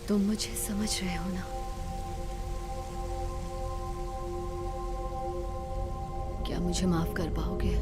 तुम मुझे समझ रहे हो ना? क्या मुझे माफ कर पाओगे?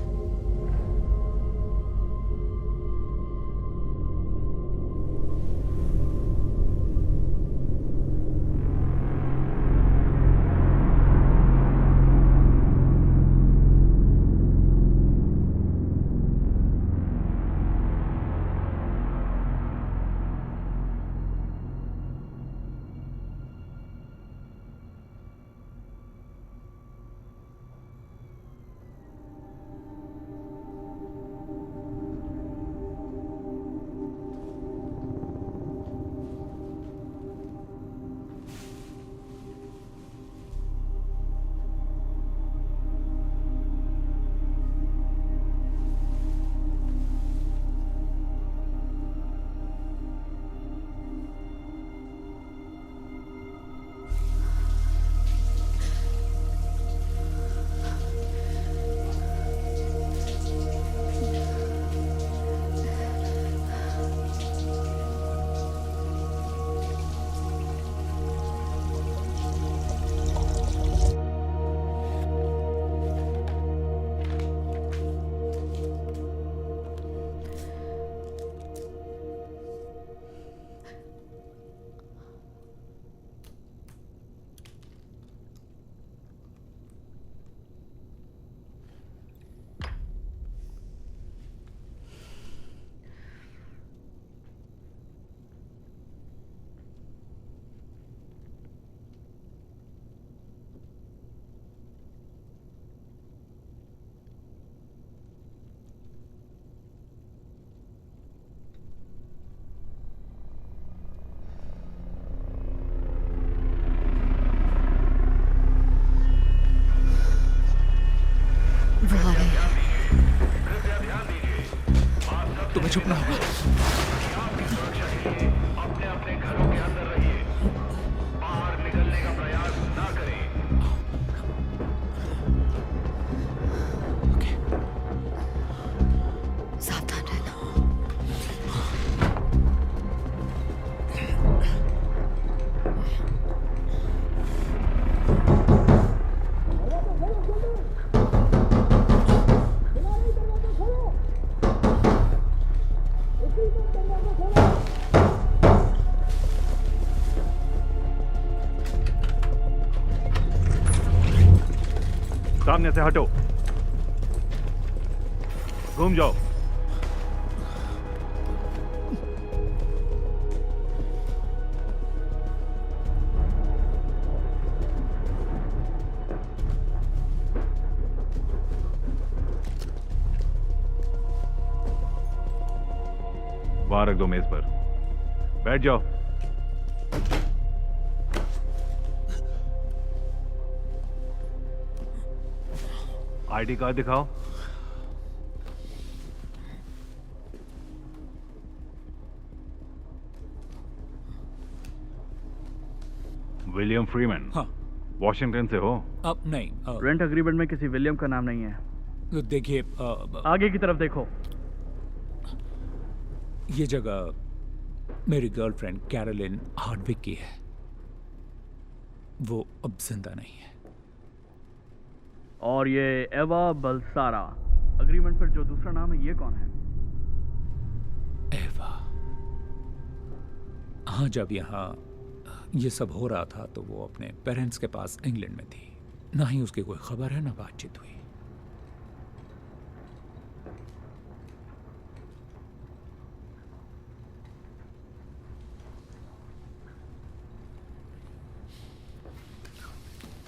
वो आ रहे हैं। तुम्हें छुपना होगा। अपने अपने घरों के अंदर रहिए, बाहर निकलने का प्रयास ना करें। सावधान रहना। सामने से हटो, घूम जाओ। वहां रख दो मेज पर, बैठ जाओ। आईडी कार्ड दिखाओ। William Freeman. हाँ। वॉशिंगटन से हो? अब नहीं। रेंट एग्रीमेंट में किसी विलियम का नाम नहीं है। तो देखिए, आगे की तरफ देखो। ये जगह मेरी गर्लफ्रेंड कैरोलिन हार्डविक की है। वो अब जिंदा नहीं है। और ये एवा बलसारा, एग्रीमेंट पर जो दूसरा नाम है, ये कौन है? एवा। हाँ, जब यहाँ ये सब हो रहा था तो वो अपने पेरेंट्स के पास इंग्लैंड में थी। ना ही उसकी कोई खबर है, ना बातचीत हुई।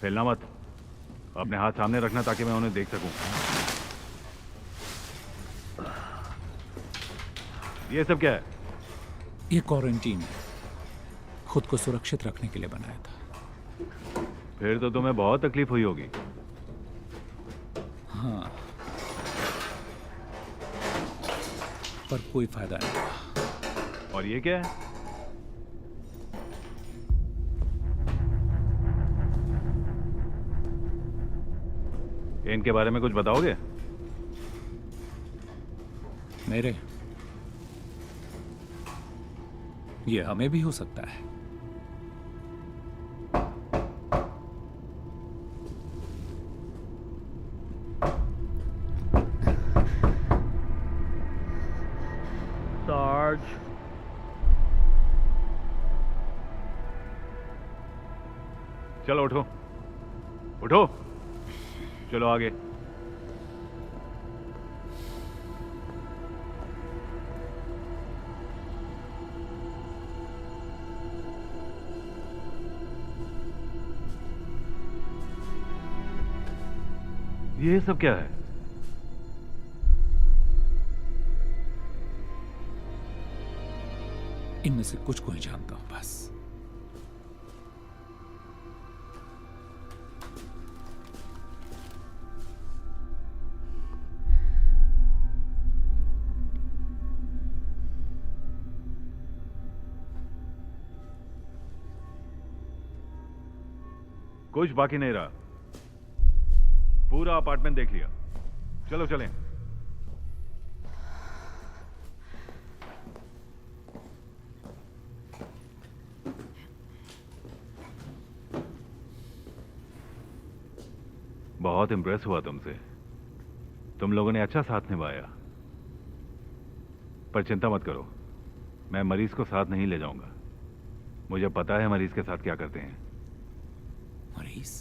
फैलना मत, अपने हाथ सामने रखना ताकि मैं उन्हें देख सकूं। ये सब क्या है? ये क्वारंटीन है, खुद को सुरक्षित रखने के लिए बनाया था। फिर तो तुम्हें बहुत तकलीफ हुई होगी। हाँ, पर कोई फायदा नहीं हुआ। और ये क्या है? इनके बारे में कुछ बताओगे? मेरे, ये हमें भी हो सकता है। चलो उठो, उठो, चलो आगे। ये सब क्या है? इनमें से कुछ को ही जानता हूं बस। कुछ बाकी नहीं रहा, पूरा अपार्टमेंट देख लिया। चलो चलें। बहुत इंप्रेस हुआ तुमसे। तुम लोगों ने अच्छा साथ निभाया। पर चिंता मत करो, मैं मरीज को साथ नहीं ले जाऊंगा। मुझे पता है मरीज के साथ क्या करते हैं। मरीज?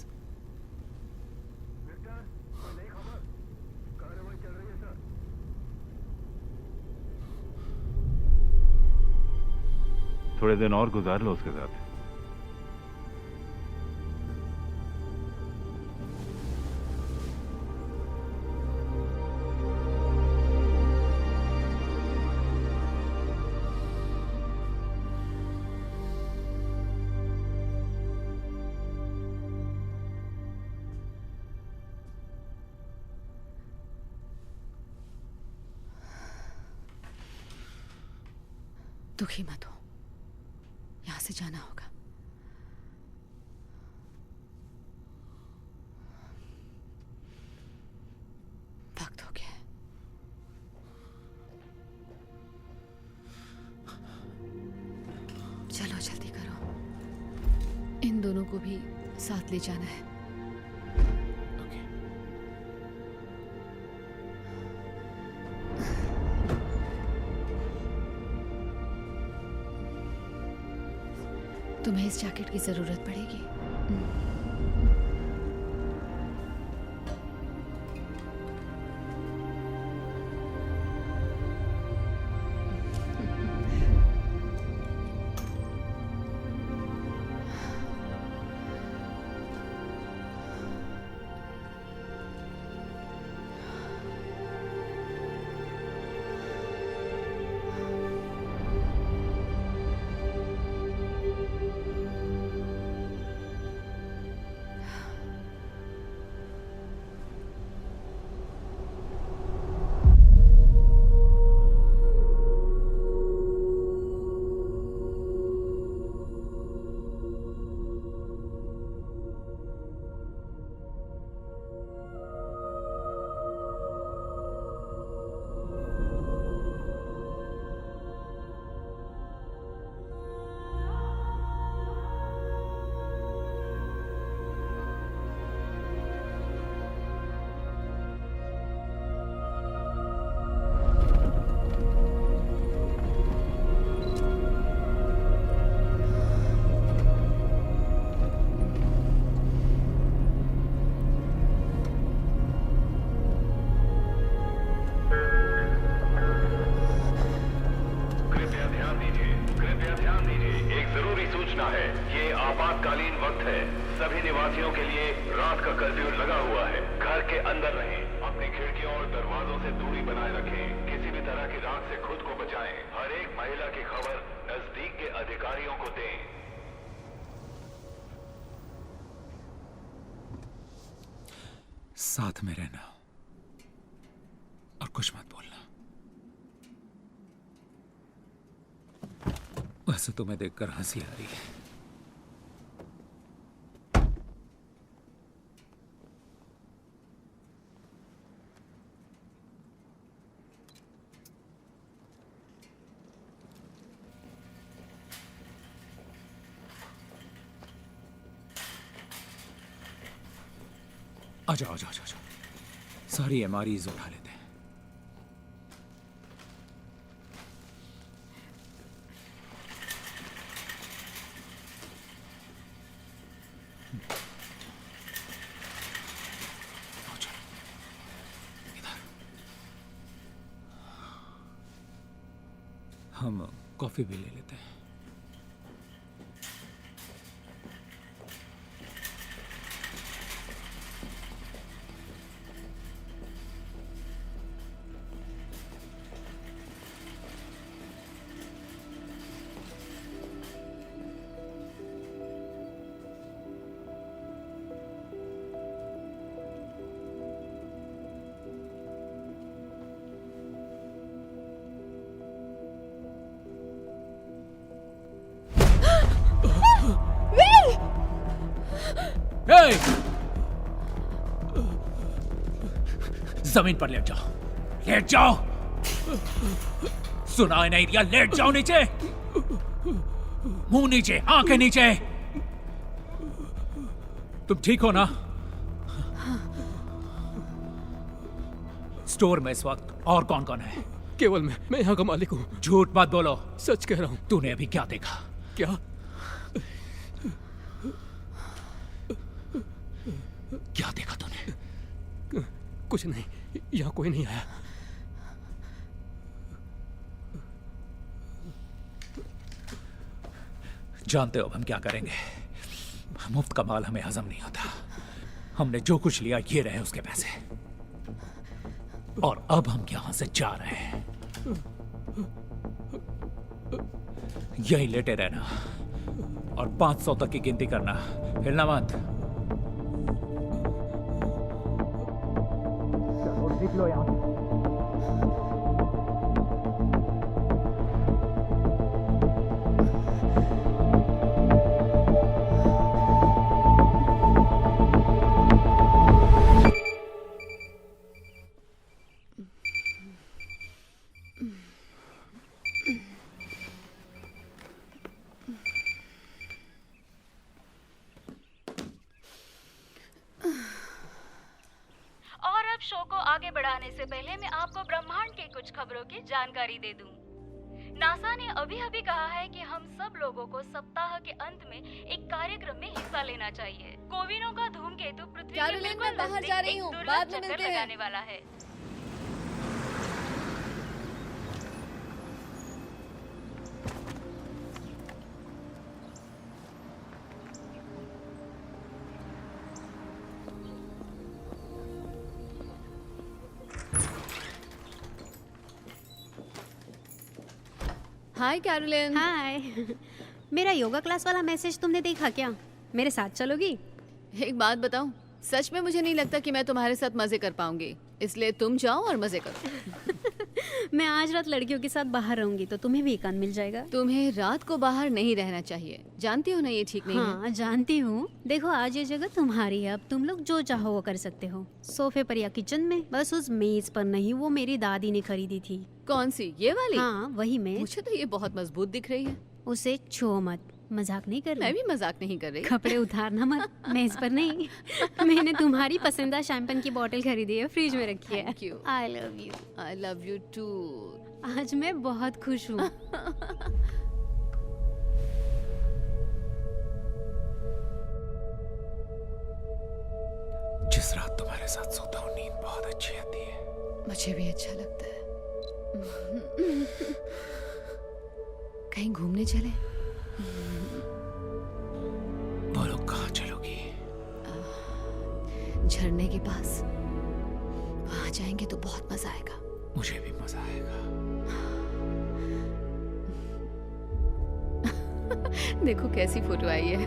थोड़े दिन और गुजार लो उसके साथ। दुखी मत हो, यहां से जाना होगा। वक्त हो गया है। चलो जल्दी करो, इन दोनों को भी साथ ले जाना है। ओके। तुम्हें इस जैकेट की जरूरत पड़ेगी। आपातकालीन वक्त है। सभी निवासियों के लिए रात का कर्फ्यू लगा हुआ है। घर के अंदर रहें, अपनी खिड़कियों और दरवाजों से दूरी बनाए रखें, किसी भी तरह की रात से खुद को बचाएं। हर एक महिला की खबर नजदीक के अधिकारियों को दें। साथ में रहना और कुछ मत बोलना। वैसे तुम्हें देखकर हंसी आ रही है। आ जाओ, आ जाओ, आ जाओ। सारी एमआरआईज उठा लेते हैं। आओ चलो, इधर। हम कॉफी भी ले लेते हैं। Hey! जमीन पर लेट जाओ, लेट जाओ। सुनाई नहीं दिया? लेट जाओ नीचे, मुंह नीचे, आंखें नीचे। तुम ठीक हो ना? स्टोर में इस वक्त और कौन कौन है? केवल मैं यहाँ का मालिक हूँ। झूठ मत बोलो। सच कह रहा हूँ। तूने अभी क्या देखा? क्या? क्या देखा तूने? कुछ नहीं, यहाँ कोई नहीं आया। जानते हो अब हम क्या करेंगे? मुफ्त का माल हमें हजम नहीं होता। हमने जो कुछ लिया ये रहे उसके पैसे, और अब हम यहां से जा रहे हैं। यही लेटे रहना और 500 तक की गिनती करना, हिलना मत। चलो निकलो यहां से। शो को आगे बढ़ाने से पहले मैं आपको ब्रह्मांड की कुछ खबरों की जानकारी दे दूं। नासा ने अभी कहा है कि हम सब लोगों को सप्ताह के अंत में एक कार्यक्रम में हिस्सा लेना चाहिए। कोविनों का धूमकेतु पृथ्वी के बिल्कुल बाहर जा रही हूँ, बाद में मिलते हैं। लगाने वाला है। हाय कैरोलिन। हाय। मेरा योगा क्लास वाला मैसेज तुमने देखा क्या? मेरे साथ चलोगी? एक बात बताऊं, सच में मुझे नहीं लगता कि मैं तुम्हारे साथ मजे कर पाऊंगी, इसलिए तुम जाओ और मजे करो। मैं आज रात लड़कियों के साथ बाहर रहूंगी तो तुम्हें भी एकांत मिल जाएगा। तुम्हें रात को बाहर नहीं रहना चाहिए, जानती हो ना ये ठीक नहीं है। हाँ जानती हूँ। देखो आज ये जगह तुम्हारी है, अब तुम लोग जो चाहो वो कर सकते हो। सोफे पर या किचन में, बस उस मेज पर नहीं, वो मेरी दादी ने खरीदी थी। कौन सी, ये वाली? हाँ वही मेज। मुझे तो ये बहुत मजबूत दिख रही है। उसे छुओ मत, मजाक नहीं कर मैं रही। भी मजाक नहीं कर रही। कपड़े उतारना मत, मेज पर नहीं। मैंने तुम्हारी पसंदीदा शैंपेन की बोतल खरीदी है, फ्रिज में रखी है। Thank you. I love you. I love you too. आज मैं बहुत खुश हूँ। जिस रात तुम्हारे साथ सोता हूँ नींद बहुत अच्छी आती है। मुझे भी अच्छा लगता है। कहीं घूमने चले? बोलो कहाँ चलोगी? झरने के पास, वहां जाएंगे तो बहुत मजा आएगा। मुझे भी मजा आएगा। देखो कैसी फोटो आई है।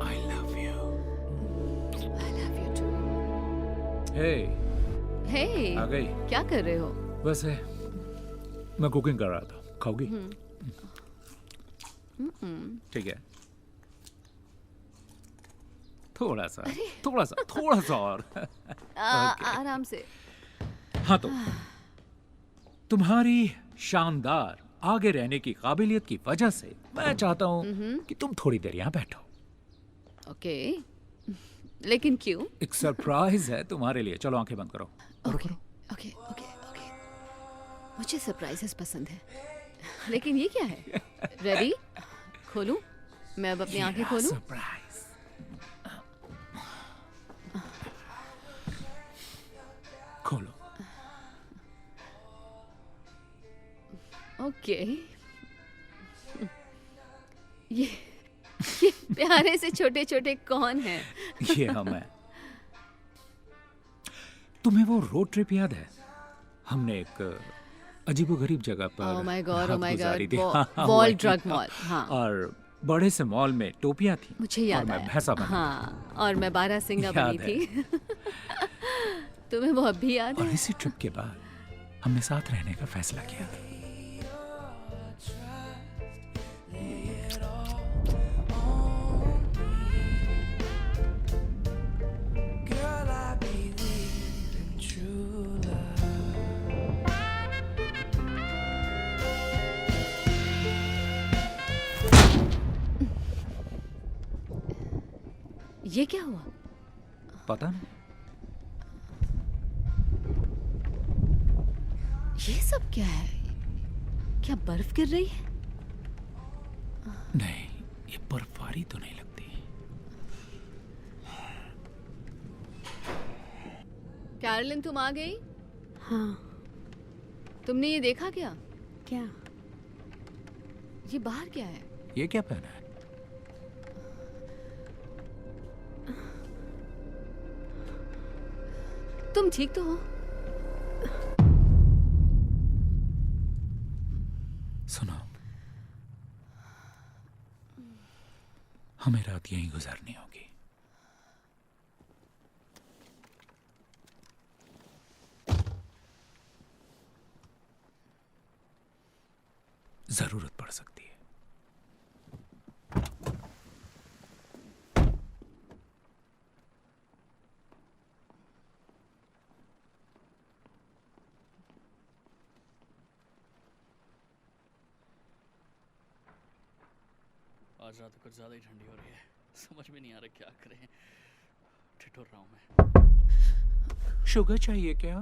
I love you. I love you too. Hey, Hey, आ गई? क्या कर रहे हो? बस है, मैं कुकिंग कर रहा था। खाओगी? ठीक है। थोड़ा सा और। आराम से। हाँ तो तुम्हारी शानदार आगे रहने की काबिलियत की वजह से मैं चाहता हूँ कि तुम थोड़ी देर यहाँ बैठो। ओके, लेकिन क्यों? एक सरप्राइज है तुम्हारे लिए। चलो आंखें बंद करो। Okay okay okay okay. मुझे सरप्राइजेस पसंद है। लेकिन ये क्या है? रेडी? खोलूं? मैं अब अपनी आंखें खोलूं? सरप्राइज। खोलो। ओके। ये प्यारे से छोटे छोटे कौन हैं? ये हम हैं। तुम्हें वो रोड ट्रिप याद है? हमने एक अजीबोगरीब जगह पर Oh my God, रात oh my गुजारी God, थी। हाँ, वॉल वही। ड्रग मॉल, हाँ। और बड़े से मॉल में टोपियां थी। मुझे याद और मैं आया। भैंसा बना। हाँ, और मैं बारहसिंगा याद बनी थी। तुम्हें वो अब भी याद और है? इसी ट्रिप के बाद हमने साथ रहने का फैसला किया। ये क्या हुआ? पता नहीं। ये सब क्या है? क्या बर्फ गिर रही है? नहीं, ये बर्फबारी तो नहीं लगती। कैरोलिन, तुम आ गई? हाँ। तुमने ये देखा क्या? क्या? ये बाहर क्या है? ये क्या पहना है? तुम ठीक तो हो? सुनो, हमें रात यहीं गुजारनी होगी। जरूरत पड़ सकती है। आज रात कुछ ज़्यादा ही ठंडी हो रही है, समझ में नहीं आ रहा क्या करें। ठिठुर रहा हूँ मैं। शुगर चाहिए क्या?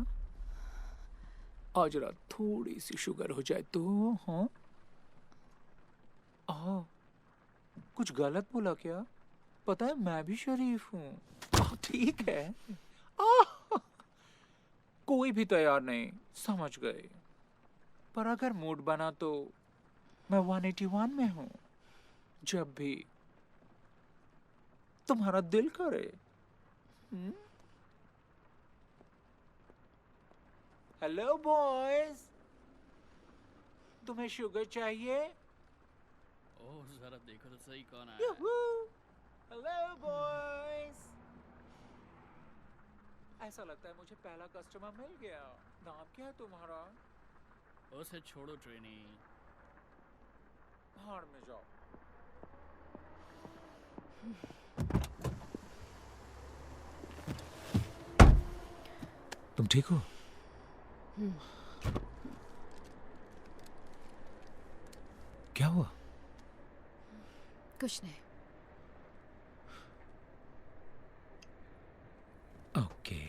आज रात थोड़ी सी शुगर हो जाए तो। हाँ, कुछ गलत बोला क्या? पता है मैं भी शरीफ हूँ। ठीक है। कोई भी तैयार नहीं, समझ गए। पर अगर मूड बना तो मैं 181 में हूँ। जब भी तुम्हारा दिल करे। हेलो बॉयज, तुम्हें शुगर चाहिए? ओह जरा देखो तो सही कौन आया है। Hello boys. ऐसा लगता है मुझे पहला कस्टमर मिल गया। नाम क्या है तुम्हारा? उसे छोड़ो ट्रेनी। भाड़ में जाओ। तुम ठीक हो? क्या हुआ? कुछ नहीं। ओके।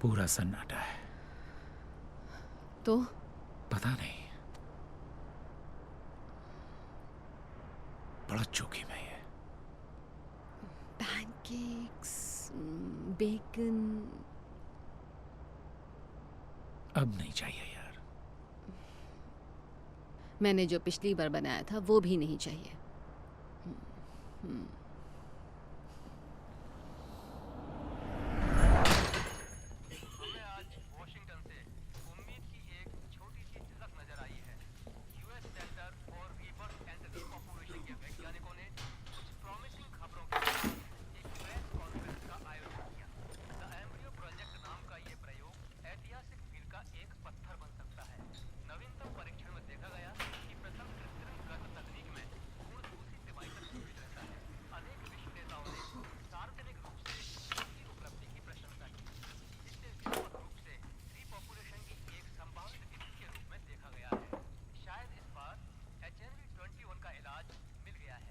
पूरा सन्नाटा है। तो पता नहीं, बड़ा जोखिम है ये। Pancakes, bacon. अब नहीं चाहिए यार। मैंने जो पिछली बार बनाया था वो भी नहीं चाहिए।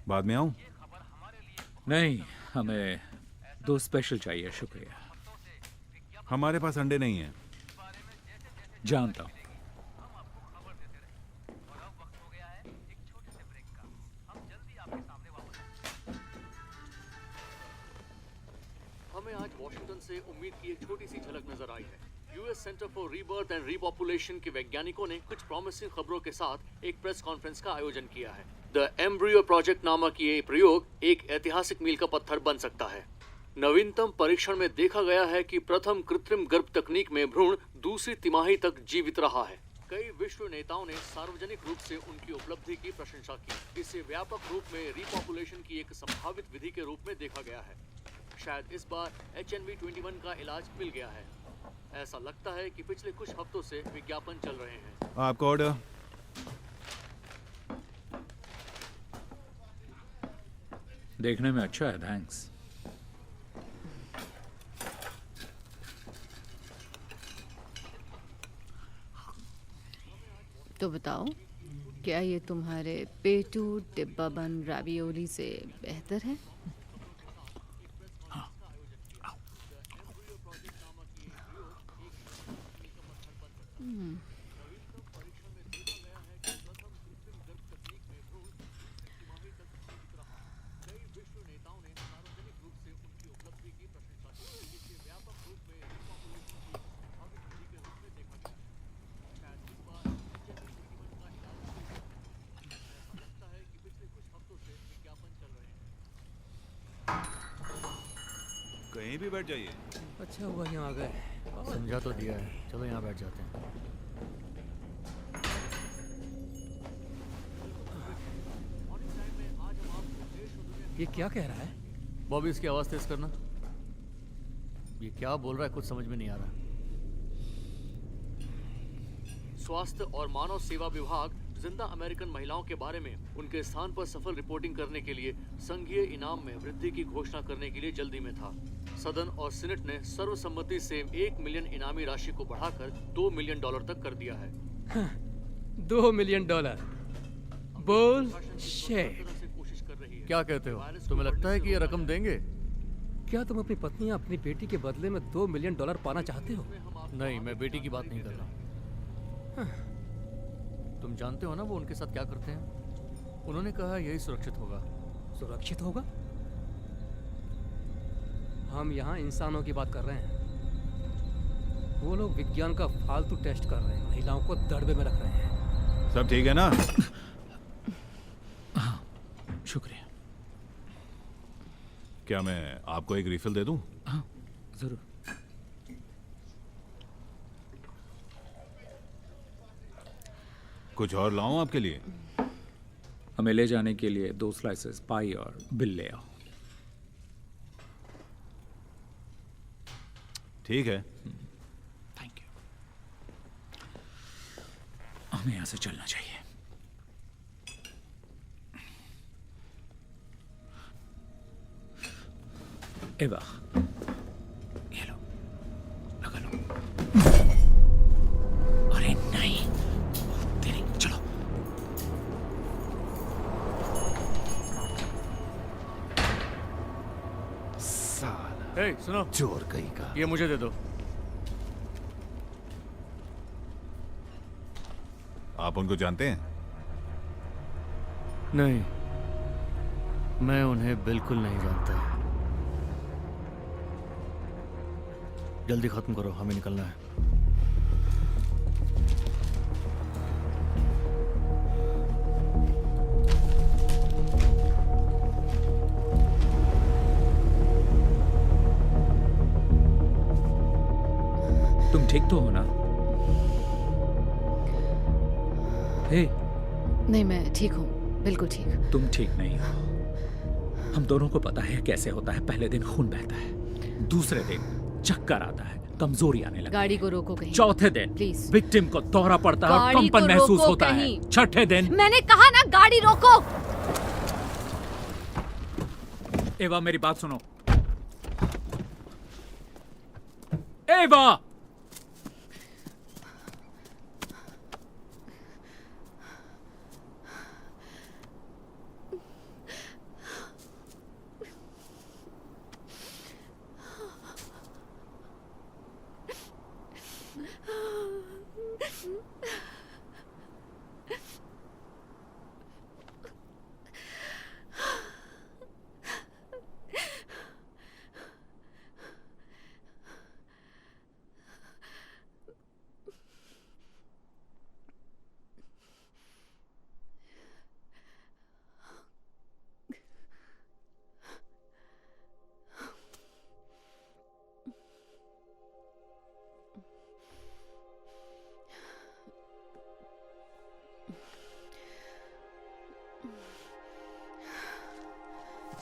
बाद में आऊं? नहीं, हमें 2 स्पेशल चाहिए, शुक्रिया। हमारे पास अंडे नहीं है। जानता हूँ। हमें आज वॉशिंगटन से उम्मीद की एक छोटी सी झलक नजर आई है। US centre for rebirth and repopulation के वैज्ञानिकों ने कुछ प्रॉमिसिंग खबरों के साथ एक प्रेस कॉन्फ्रेंस का आयोजन किया है। द एम्ब्रियो प्रोजेक्ट नामक ये प्रयोग एक ऐतिहासिक मील का पत्थर बन सकता है। नवीनतम परीक्षण में देखा गया है कि प्रथम कृत्रिम गर्भ तकनीक में भ्रूण दूसरी तिमाही तक जीवित रहा है। कई विश्व नेताओं ने सार्वजनिक रूप से उनकी उपलब्धि की प्रशंसा की। इसे व्यापक रूप में रीपॉपुलेशन की एक संभावित विधि के रूप में देखा गया है। शायद इस बार HNV-21 का इलाज मिल गया है। ऐसा लगता है कि पिछले कुछ हफ्तों से विज्ञापन चल रहे हैं। आपका ऑर्डर। देखने में अच्छा है, थैंक्स। तो बताओ, क्या ये तुम्हारे पेटू डिब्बा बन रावियोली से बेहतर है? कहीं भी बैठ जाइए। अच्छा हुआ यहाँ आ गए। समझा तो दिया है, चलो यहाँ बैठ जाते हैं। ये क्या कह रहा है? बॉबी, इसकी आवाज तेज करना। ये क्या बोल रहा है, कुछ समझ में नहीं आ रहा। स्वास्थ्य और मानव सेवा विभाग जिंदा अमेरिकन महिलाओं के बारे में उनके स्थान पर सफल रिपोर्टिंग करने के लिए संघीय इनाम में वृद्धि की घोषणा करने के लिए जल्दी में था। सदन और सीनेट ने सर्वसम्मति से 1 मिलियन इनामी राशि को बढ़ाकर $2 मिलियन तक कर दिया है। $2 मिलियन। बोल शेट। कोशिश कर रही है। क्या कहते हो, तुम्हें लगता है कि ये रकम देंगे? क्या तुम अपनी पत्नी या अपनी बेटी के बदले में $2 मिलियन पाना चाहते हो? नहीं, मैं बेटी की बात नहीं कर रहा। तुम जानते हो ना वो उनके साथ क्या करते हैं? उन्होंने कहा यही सुरक्षित होगा। सुरक्षित होगा? हम यहाँ इंसानों की बात कर रहे हैं। वो लोग विज्ञान का फालतू टेस्ट कर रहे हैं, महिलाओं को दड़बे में रख रहे हैं। सब ठीक है ना? हाँ, शुक्रिया। क्या मैं आपको एक रिफिल दे दूं? हाँ, जरूर। कुछ और लाऊं आपके लिए? हमें ले जाने के लिए 2 स्लाइसेस पाई और बिल ले आओ। ठीक है। Thank you. हमें यहाँ से चलना चाहिए। एवा, ये लो, लगा लो। अरे नहीं, तेरी, चलो। साला हे, सुनो, चोर कहीं का। ये मुझे दे दो। आप उनको जानते हैं? नहीं, मैं उन्हें बिल्कुल नहीं जानता। जल्दी खत्म करो, हमें निकलना है। तुम ठीक तो हो ना? हे, नहीं, मैं ठीक हूँ, बिल्कुल ठीक। तुम ठीक नहीं हो। हम दोनों को पता है कैसे होता है। पहले दिन खून बहता है, दूसरे दिन चक्कर आता है, कमजोरी आने लगती है। गाड़ी को रोको कहीं। चौथे दिन प्लीज विक्टिम को दौरा पड़ता है और गाड़ी कंपन को महसूस रोको होता है। कहीं। छठे दिन मैंने कहा ना, गाड़ी रोको। एवा, मेरी बात सुनो। एवा,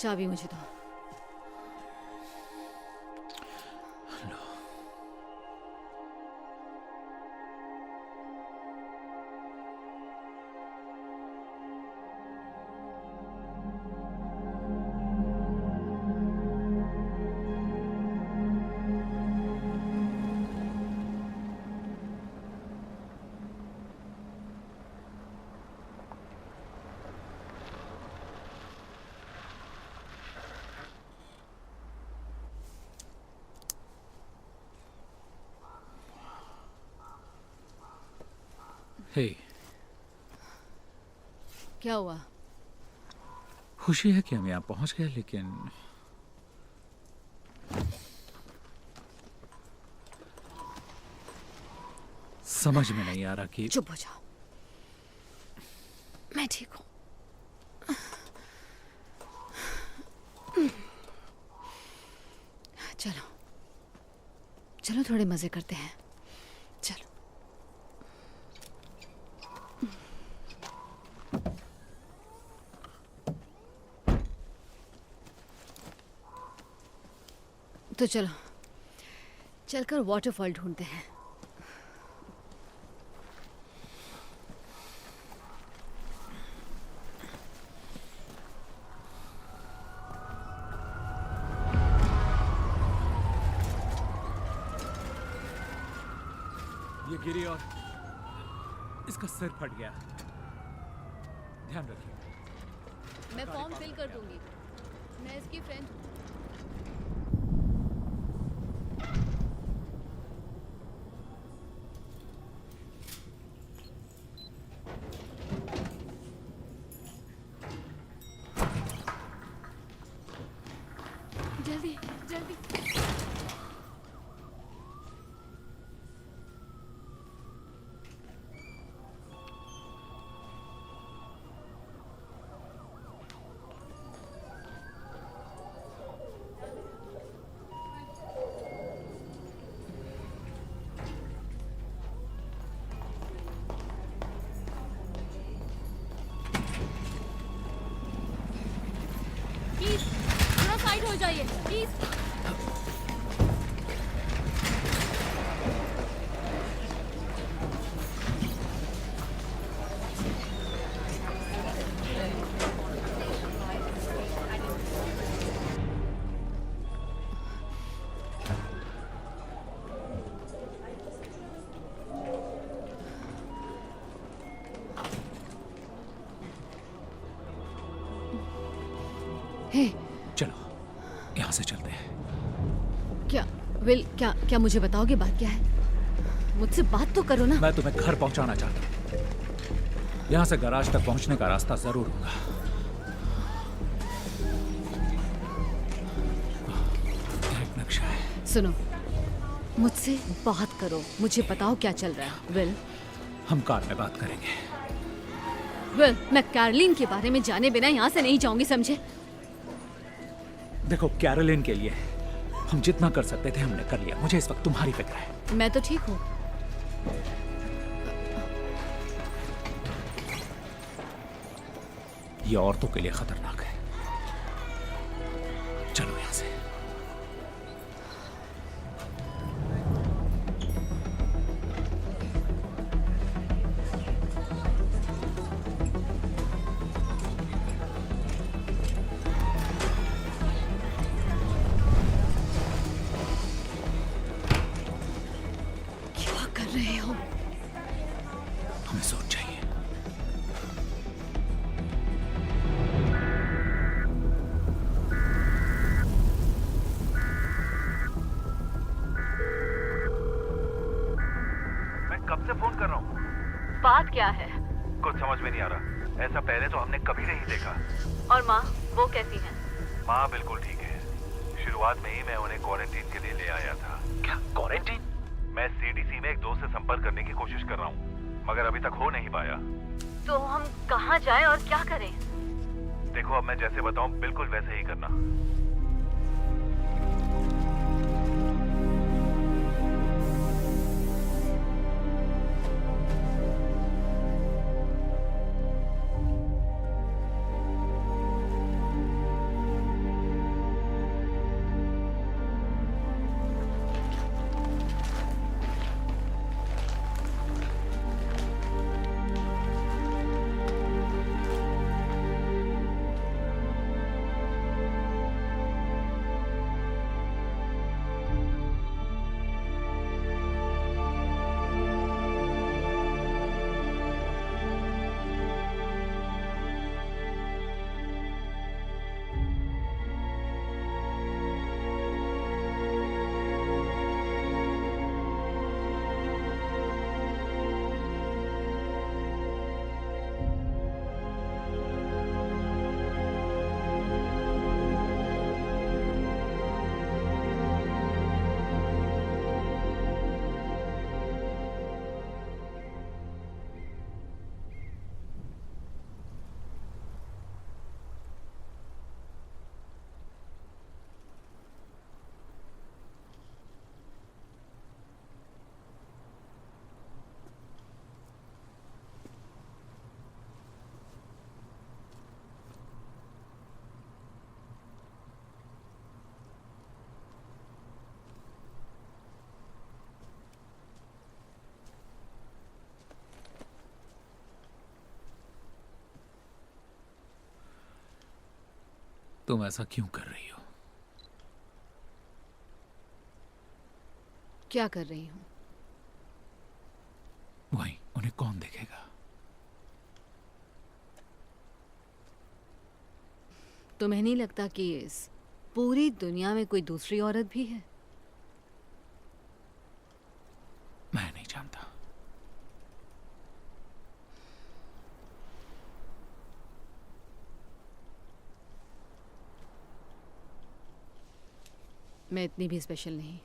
चाबी मुझे दो। हे, क्या हुआ? खुशी है कि हम यहाँ पहुंच गए, लेकिन समझ में नहीं आ रहा कि चुप हो जाओ, मैं ठीक हूँ। चलो चलो, थोड़े मजे करते हैं। चलो। तो चलो चलकर वाटरफॉल ढूंढते हैं। ये गिरी और इसका सिर फट गया। ध्यान रखिए। मैं फॉर्म फिल कर दूंगी। मैं इसकी फ्रेंड हूँ। जल्दी जल्दी। प्लीज थोड़ा साइड हो जाइए प्लीज। हे, चलो यहाँ से चलते हैं। क्या विल, क्या मुझे बताओगे बात क्या है? मुझसे बात तो करो ना। मैं तुम्हें घर पहुंचाना चाहता हूँ। यहां से गैराज तक पहुंचने का रास्ता जरूर होगा। एक नक्शा है। सुनो, मुझसे बात करो, मुझे बताओ क्या चल रहा है। विल, हम कार में बात करेंगे। विल, मैं कैरोलिन के बारे में जाने बिना यहाँ से नहीं जाऊंगी, समझे? देखो, कैरोलिन के लिए हम जितना कर सकते थे हमने कर लिया। मुझे इस वक्त तुम्हारी फिक्र है। मैं तो ठीक हूँ। ये औरतों के लिए खतरनाक है। चलो यहां से। क्या कर रहे हो? हमें सोच चाहिए। मैं कब से फोन कर रहा हूँ, बात क्या है? कुछ समझ में नहीं आ रहा। ऐसा पहले तो हमने कभी नहीं देखा। और माँ, वो कैसी हैं? माँ बिल्कुल ठीक है। शुरुआत में ही मैं उन्हें क्वारंटीन के लिए ले आया था। क्या क्वारंटीन? मैं सीडीसी में एक दोस्त से संपर्क करने की कोशिश कर रहा हूँ, मगर अभी तक हो नहीं पाया। तो हम कहाँ जाएं और क्या करें? देखो, अब मैं जैसे बताऊँ बिल्कुल वैसे ही करना। तुम ऐसा क्यों कर रही हो? क्या कर रही हूँ? वही, उन्हें कौन देखेगा? तुम्हें नहीं लगता कि इस पूरी दुनिया में कोई दूसरी औरत भी है? मैं नहीं जानता। मैं इतनी भी स्पेशल नहीं।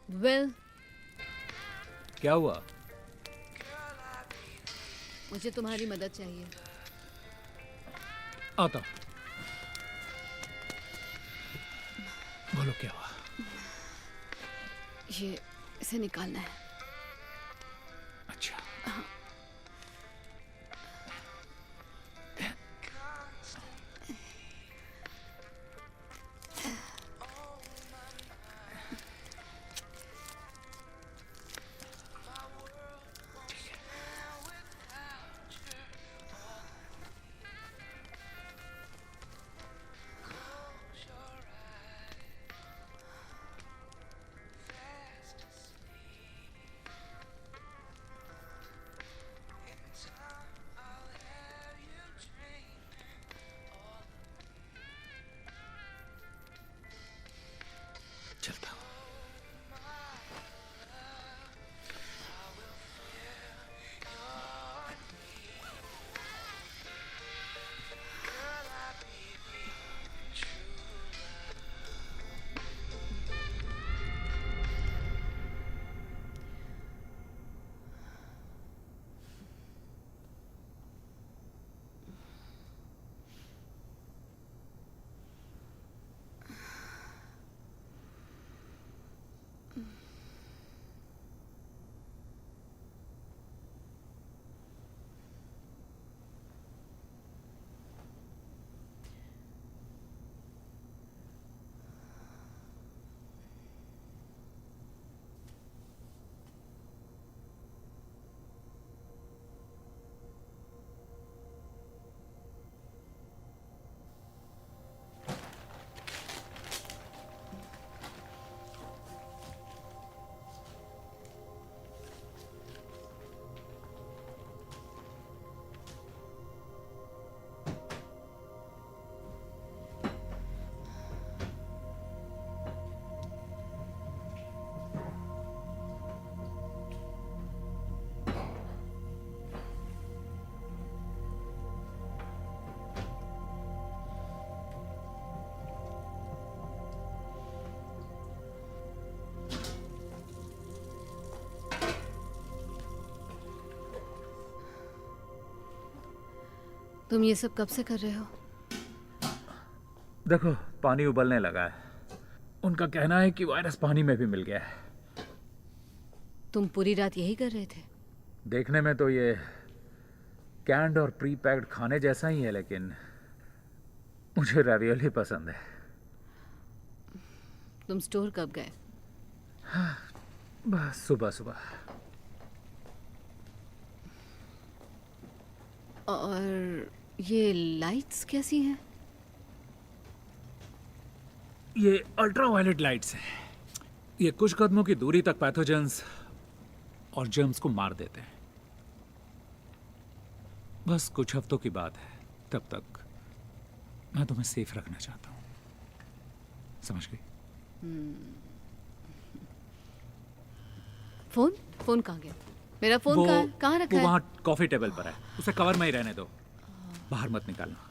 वेल, क्या हुआ? मुझे तुम्हारी मदद चाहिए। आता हूं। बोलो क्या हुआ? ये इसे निकालना है। अच्छा। चलता हूं। तुम ये सब कब से कर रहे हो? देखो, पानी उबलने लगा है। उनका कहना है कि वायरस पानी में भी मिल गया है। तुम पूरी रात यही कर रहे थे? देखने में तो ये कैंड और प्री पैक्ड खाने जैसा ही है, लेकिन मुझे रेवियोली पसंद है। तुम स्टोर कब गए? बस सुबह सुबह। और ये लाइट्स कैसी हैं? ये अल्ट्रावायलेट लाइट्स हैं। ये कुछ कदमों की दूरी तक पैथोजेंस और जर्म्स को मार देते हैं। बस कुछ हफ्तों की बात है, तब तक मैं तुम्हें सेफ रखना चाहता हूं। समझ गई? फोन कहाँ गया? मेरा फोन वो कहाँ रखा वो है? वहां कॉफी टेबल पर है। उसे कवर में ही रहने दो, बाहर मत निकालना,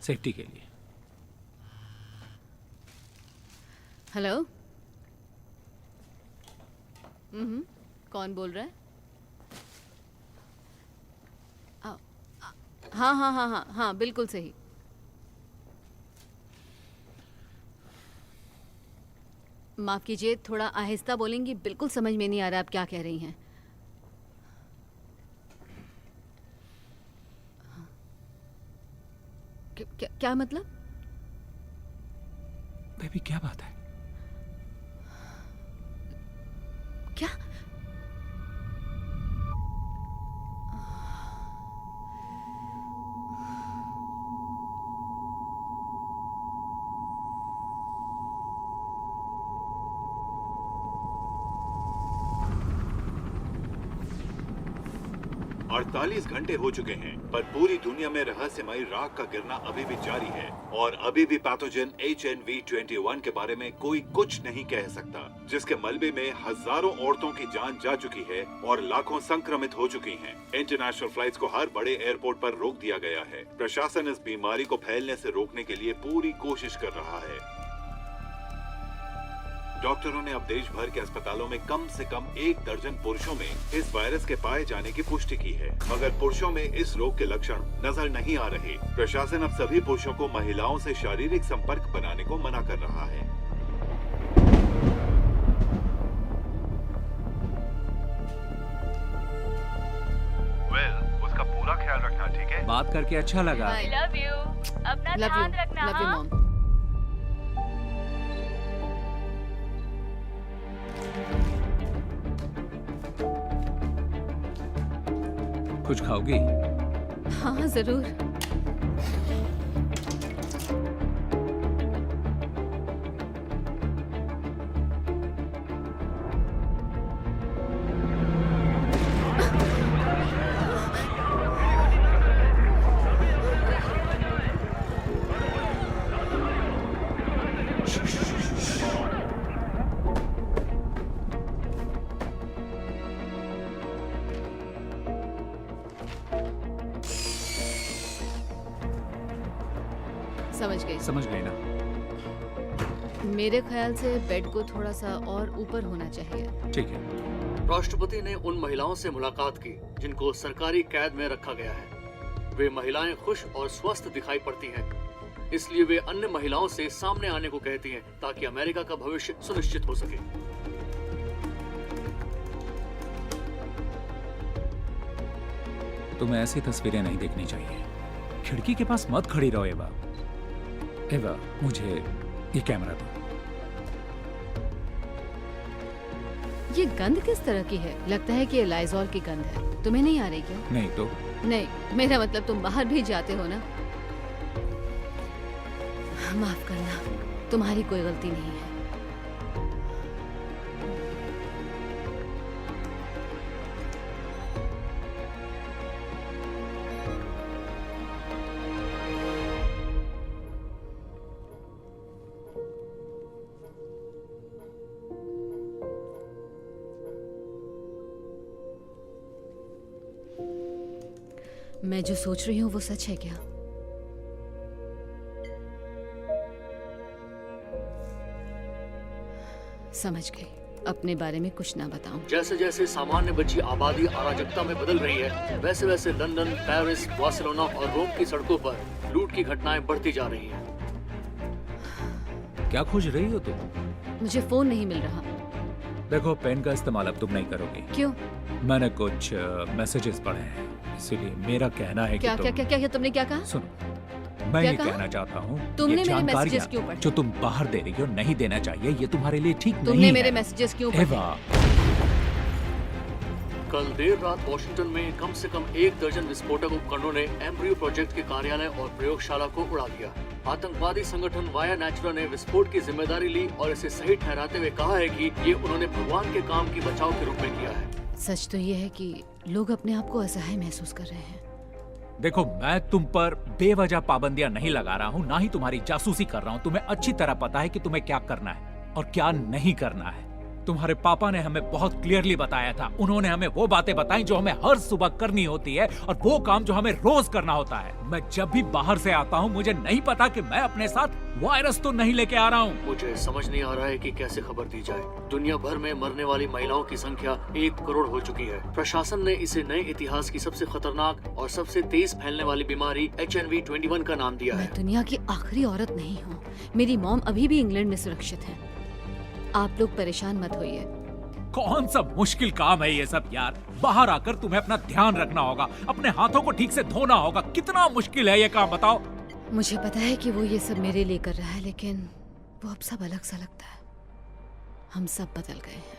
सेफ्टी के लिए। हेलो? कौन बोल रहा है? हाँ हाँ हाँ हाँ हाँ, बिल्कुल सही। माफ कीजिए, थोड़ा आहिस्ता बोलेंगी? बिल्कुल समझ में नहीं आ रहा आप क्या कह रही हैं। क्या मतलब? बेबी क्या बात है? क्या? अड़तालीस घंटे हो चुके हैं, पर पूरी दुनिया में रहस्यमयी राख का गिरना अभी भी जारी है और अभी भी पैथोजन HNV-21 के बारे में कोई कुछ नहीं कह सकता, जिसके मलबे में हजारों औरतों की जान जा चुकी है और लाखों संक्रमित हो चुकी हैं। इंटरनेशनल फ्लाइट्स को हर बड़े एयरपोर्ट पर रोक दिया गया है। प्रशासन इस बीमारी को फैलने से रोकने के लिए पूरी कोशिश कर रहा है। डॉक्टरों ने अब देश भर के अस्पतालों में कम से कम 1 दर्जन पुरुषों में इस वायरस के पाए जाने की पुष्टि की है, मगर पुरुषों में इस रोग के लक्षण नजर नहीं आ रहे। प्रशासन अब सभी पुरुषों को महिलाओं से शारीरिक संपर्क बनाने को मना कर रहा है। उसका पूरा ख्याल रखना, ठीक है? बात करके अच्छा लगा। Bye. लव यू, अपना लव यू, ध्यान रखना। लव यू हाँ? मॉम। कुछ खाओगी? हाँ जरूर। समझ गई। समझ गई ना? मेरे ख्याल से बेड को थोड़ा सा और ऊपर होना चाहिए। ठीक है। राष्ट्रपति ने उन महिलाओं से मुलाकात की जिनको सरकारी कैद में रखा गया है। वे महिलाएं खुश और स्वस्थ दिखाई पड़ती हैं, इसलिए वे अन्य महिलाओं से सामने आने को कहती हैं ताकि अमेरिका का भविष्य सुनिश्चित हो सके। तुम्हें ऐसी तस्वीरें नहीं देखनी चाहिए। खिड़की के पास मत खड़ी रहो एवा। एवा, मुझे ये कैमरा दो। ये गंध किस तरह की है? लगता है कि ये लाइजॉल की गंध है। तुम्हें नहीं आ रही क्या? नहीं तो? नहीं, मेरा मतलब तुम बाहर भी जाते हो ना। माफ करना, तुम्हारी कोई गलती नहीं है। मैं जो सोच रही हूँ वो सच है क्या? समझ गई। अपने बारे में कुछ ना बताऊं। जैसे जैसे सामान्य बची आबादी अराजकता में बदल रही है, वैसे वैसे लंदन, पेरिस, बार्सिलोना और रोम की सड़कों पर लूट की घटनाएं बढ़ती जा रही हैं। क्या खोज रही हो तुम? मुझे फोन नहीं मिल रहा। देखो, पेन का इस्तेमाल अब तुम नहीं करोगे। क्यों? मैंने कुछ मैसेजेस पढ़े हैं, इसीलिए मेरा कहना है क्या कि क्या क्या क्या तुमने क्या कहा? सुनो, मैं क्या ये कहा? कहना चाहता हूँ, तुमने ये मेरे जानकारियाँ मैसेजेस क्यों पढ़े? जो तुम बाहर दे रही हो नहीं देना चाहिए, ये तुम्हारे लिए ठीक नहीं है। तुमने मेरे मैसेजेस क्यों पढ़े? एवा, कल देर रात वॉशिंगटन में कम से कम 1 दर्जन विस्फोटक उपकरणों ने एम्ब्रियो प्रोजेक्ट के कार्यालय और प्रयोगशाला को उड़ा दिया। आतंकवादी संगठन वाया नेचुरा ने विस्फोट की जिम्मेदारी ली और इसे सही ठहराते हुए कहा है कि ये उन्होंने भगवान के काम की बचाव के रूप में किया है। सच तो ये है कि लोग अपने आप को असहाय महसूस कर रहे हैं। देखो, मैं तुम पर बेवजह पाबंदियां नहीं लगा रहा हूँ, ना ही तुम्हारी जासूसी कर रहा हूँ। तुम्हें अच्छी तरह पता है कि तुम्हें क्या करना है और क्या नहीं करना है। तुम्हारे पापा ने हमें बहुत क्लियरली बताया था। उन्होंने हमें वो बातें बताई जो हमें हर सुबह करनी होती है और वो काम जो हमें रोज करना होता है। मैं जब भी बाहर से आता हूँ, मुझे नहीं पता कि मैं अपने साथ वायरस तो नहीं लेके आ रहा हूँ। मुझे समझ नहीं आ रहा है कि कैसे खबर दी जाए। दुनिया भर में मरने वाली महिलाओं की संख्या 1 करोड़ हो चुकी है। प्रशासन ने इसे नए इतिहास की सबसे खतरनाक और सबसे तेज फैलने वाली बीमारी HNV-21 का नाम दिया है। मैं दुनिया की आखिरी औरत नहीं हूँ। मेरी मॉम अभी भी इंग्लैंड में सुरक्षित है। आप लोग परेशान मत होइए। कौन सा मुश्किल काम है ये सब यार। बाहर आकर तुम्हें अपना ध्यान रखना होगा, अपने हाथों को ठीक से धोना होगा। कितना मुश्किल है ये काम, बताओ। मुझे पता है कि वो ये सब मेरे लिए कर रहा है, लेकिन वो अब सब अलग सा लगता है। हम सब बदल गए हैं।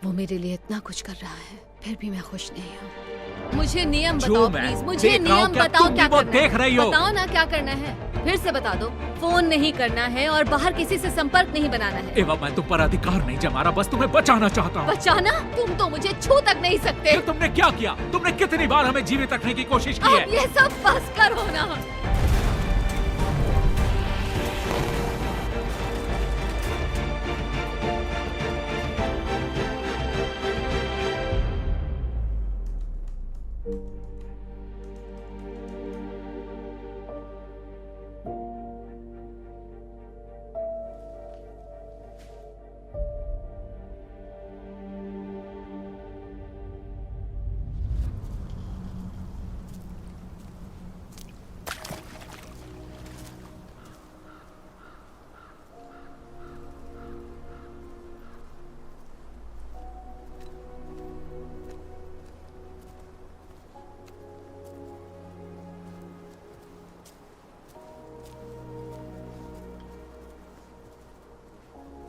वो मेरे लिए इतना कुछ कर रहा है, फिर भी मैं खुश नहीं हूँ। मुझे नियम जो बताओ मैं प्लीज। मुझे देख रहा हूँ, नियम क्या बताओ, तुम क्या भी वो करना देख है? रही हो? बताओ ना क्या करना है, फिर से बता दो। फोन नहीं करना है और बाहर किसी से संपर्क नहीं बनाना है। एवा, मैं तुम पर अधिकार नहीं जमा रहा, बस तुम्हें बचाना चाहता हूँ। बचाना? तुम तो मुझे छू तक नहीं सकते। फिर तुमने क्या किया? तुमने कितनी बार हमें जीवित रखने की कोशिश की है? अब ये सब बस करो ना।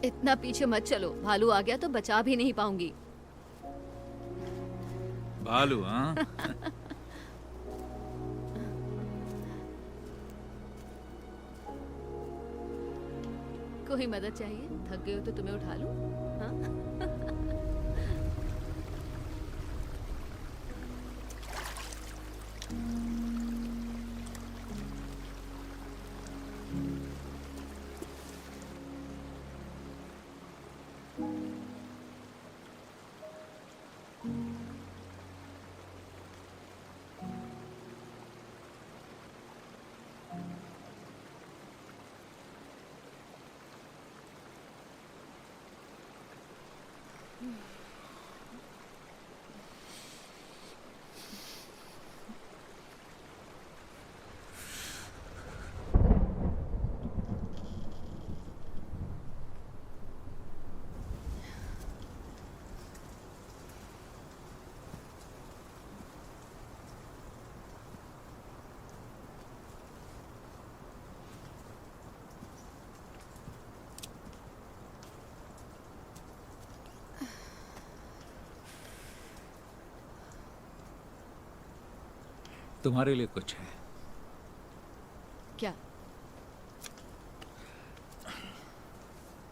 इतना पीछे मत चलो, भालू आ गया तो बचा भी नहीं पाऊंगी। भालू? हाँ। कोई मदद चाहिए? थक गए हो तो तुम्हें उठा लूं? हाँ? तुम्हारे लिए कुछ है। क्या?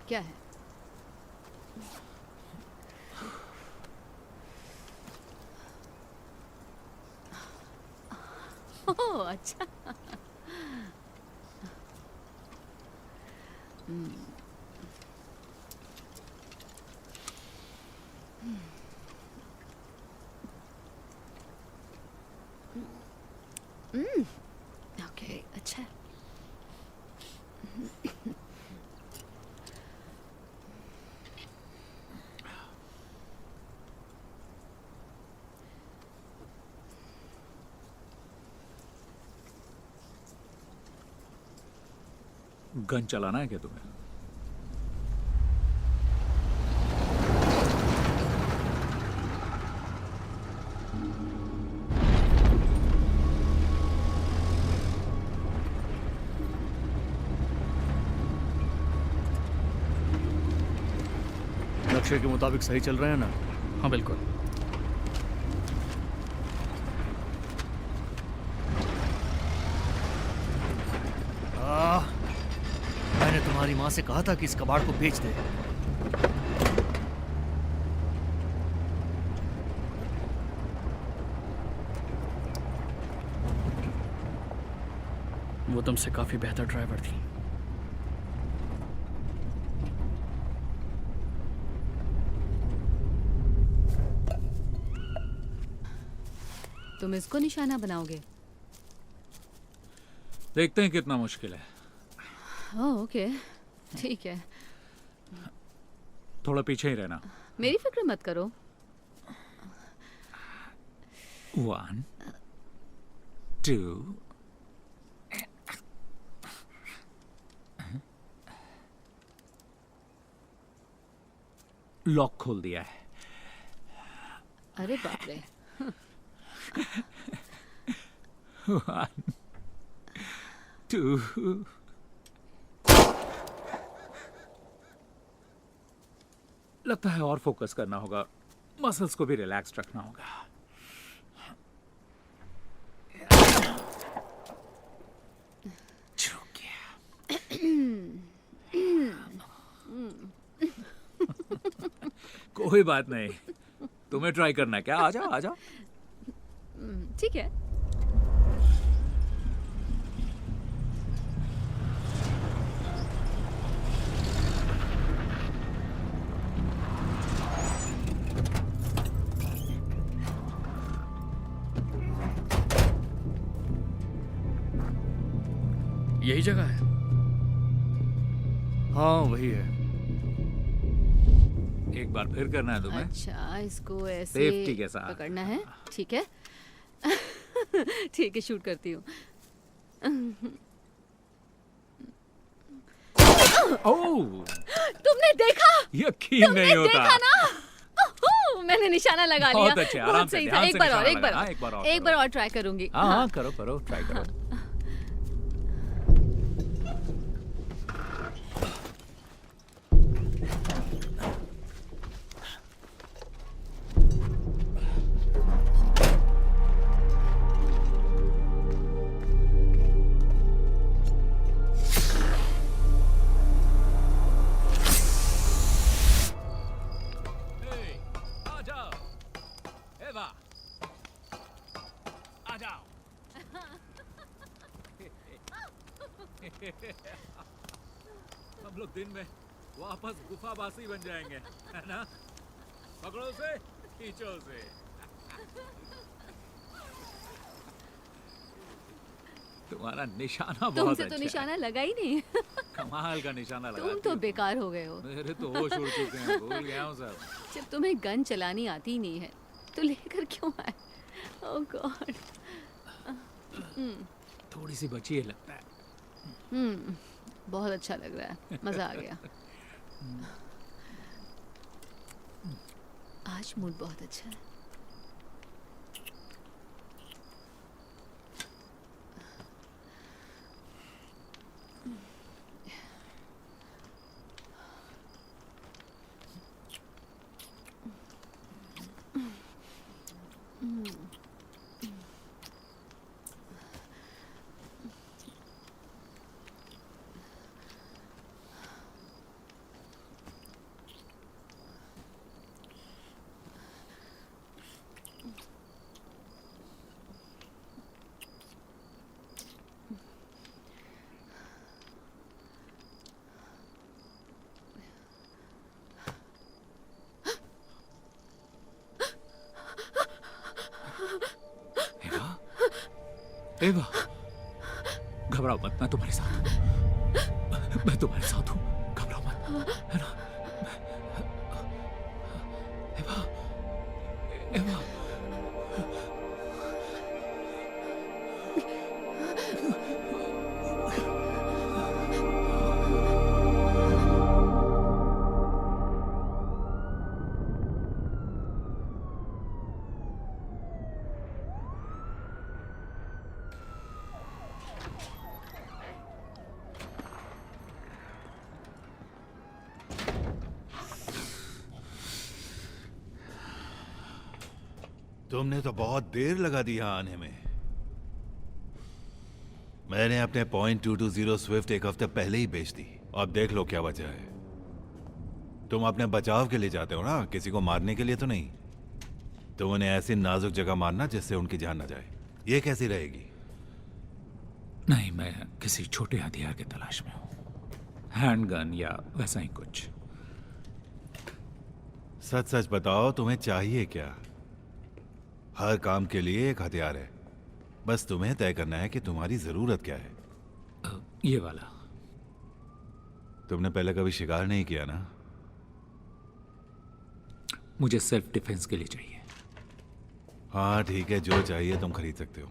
क्या है? ओह अच्छा। ओके, अच्छा। गन चलाना है क्या तुम्हें? नक्शे के मुताबिक सही चल रहे हैं ना? हाँ बिल्कुल। मैंने तुम्हारी माँ से कहा था कि इस कबाड़ को बेच दे। वो तुमसे काफी बेहतर ड्राइवर थी। तुम इसको निशाना बनाओगे? देखते हैं कितना मुश्किल है। ओह ओके, ठीक है। थोड़ा पीछे ही रहना। मेरी फिक्र मत करो। 1 2 लॉक खोल दिया है। अरे बाप रे। 1 2 लगता है और फोकस करना होगा, मसल्स को भी रिलैक्स रखना होगा। झुक गया। कोई बात नहीं, तुम्हें ट्राई करना है क्या? आ जाओ आ जाओ। ठीक है। यही जगह है? हाँ वही है। एक बार फिर करना है तुम्हें। अच्छा, इसको ऐसे सेफ्टी के साथ पकड़ना है, ठीक है। ठीक है, शूट करती हूँ। ओह, तुमने देखा? यकीन नहीं होता। देखा ना? मैंने निशाना लगा लिया। बहुत अच्छे, आराम से, सही था। ध्यान एक से बार और, निशाना एक बार लगाना, और, एक बार और ट्राई करूंगी। हाँ हाँ, करो करो, ट्राई करो। दिन में वापस गुफावासी बन जाएंगे, है ना? पकड़ो उसे, खींचो उसे। तुम्हारा निशाना बहुत तुमसे अच्छा तो है। निशाना लगा ही नहीं। कमाल का निशाना लगा। तुम तो बेकार हो गए हो। मेरे तो होश उड़ चुके हैं, भूल गया हूँ सब। जब तुम्हें गन चलानी आती ही नहीं है तो लेकर क्यों आए? ओह गॉड। थोड़ी सी बची है लगता है। बहुत अच्छा लग रहा है, मजा आ गया। आज मूड बहुत अच्छा है। एवा, एवा, घबराओ मत, मैं तुम्हारे साथ हूँ। मैं तुम्हारे साथ हूँ, घबराओ मत, है ना? एवा, एवा। तुमने तो बहुत देर लगा दी यहाँ आने में। मैंने अपने .220 स्विफ्ट एक हफ्ते पहले ही बेच दी। अब देख लो क्या वजह है। तुम अपने बचाव के लिए जाते हो ना, किसी को मारने के लिए तो नहीं। तुम उन्हें ऐसी नाजुक जगह मारना जिससे उनकी जान ना जाए। ये कैसी रहेगी? नहीं, मैं किसी छोटे हथियार की तलाश में हूँ, हैंडगन या वैसा ही कुछ। सच सच बताओ, तुम्हें चाहिए क्या? हर काम के लिए एक हथियार है, बस तुम्हें तय करना है कि तुम्हारी जरूरत क्या है। ये वाला। तुमने पहले कभी शिकार नहीं किया ना? मुझे सेल्फ डिफेंस के लिए चाहिए। हाँ ठीक है, जो चाहिए तुम खरीद सकते हो।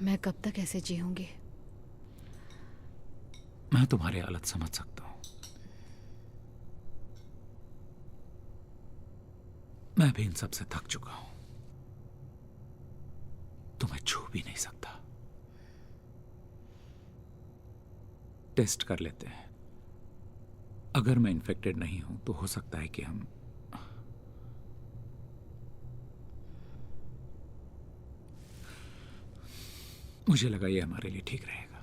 मैं कब तक ऐसे जीऊंगी? मैं तुम्हारी हालत समझ सकता हूं। मैं भी इन सब से थक चुका हूं। तुम्हें छू भी नहीं सकता। टेस्ट कर लेते हैं। अगर मैं इन्फेक्टेड नहीं हूं तो हो सकता है कि हम मुझे लगा ये हमारे लिए ठीक रहेगा।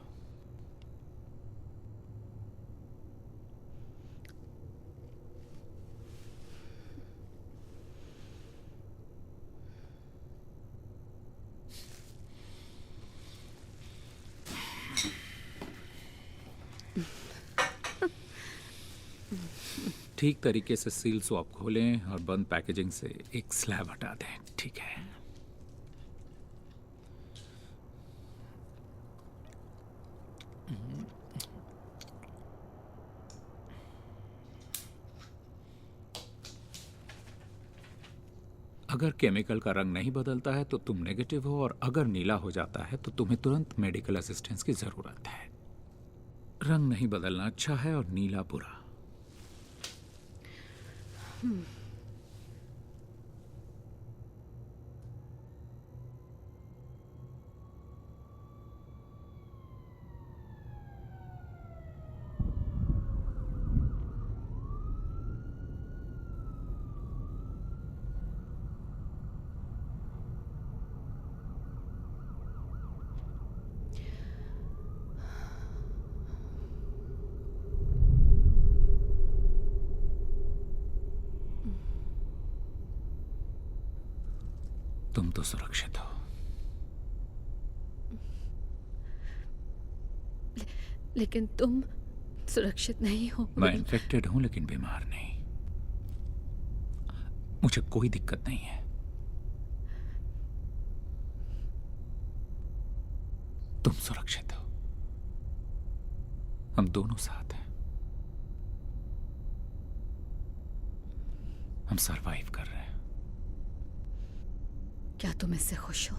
ठीक तरीके से सील स्वैप खोलें और बंद पैकेजिंग से एक स्लैब हटा दें। ठीक है? अगर केमिकल का रंग नहीं बदलता है तो तुम नेगेटिव हो, और अगर नीला हो जाता है तो तुम्हें तुरंत मेडिकल असिस्टेंस की जरूरत है। रंग नहीं बदलना अच्छा है और नीला बुरा। तुम तो सुरक्षित हो। लेकिन तुम सुरक्षित नहीं हो। मैं इन्फेक्टेड हूं लेकिन बीमार नहीं। मुझे कोई दिक्कत नहीं है। तुम सुरक्षित हो। हम दोनों साथ हैं। हम सरवाइव कर रहे हैं। क्या तुम इससे खुश हो?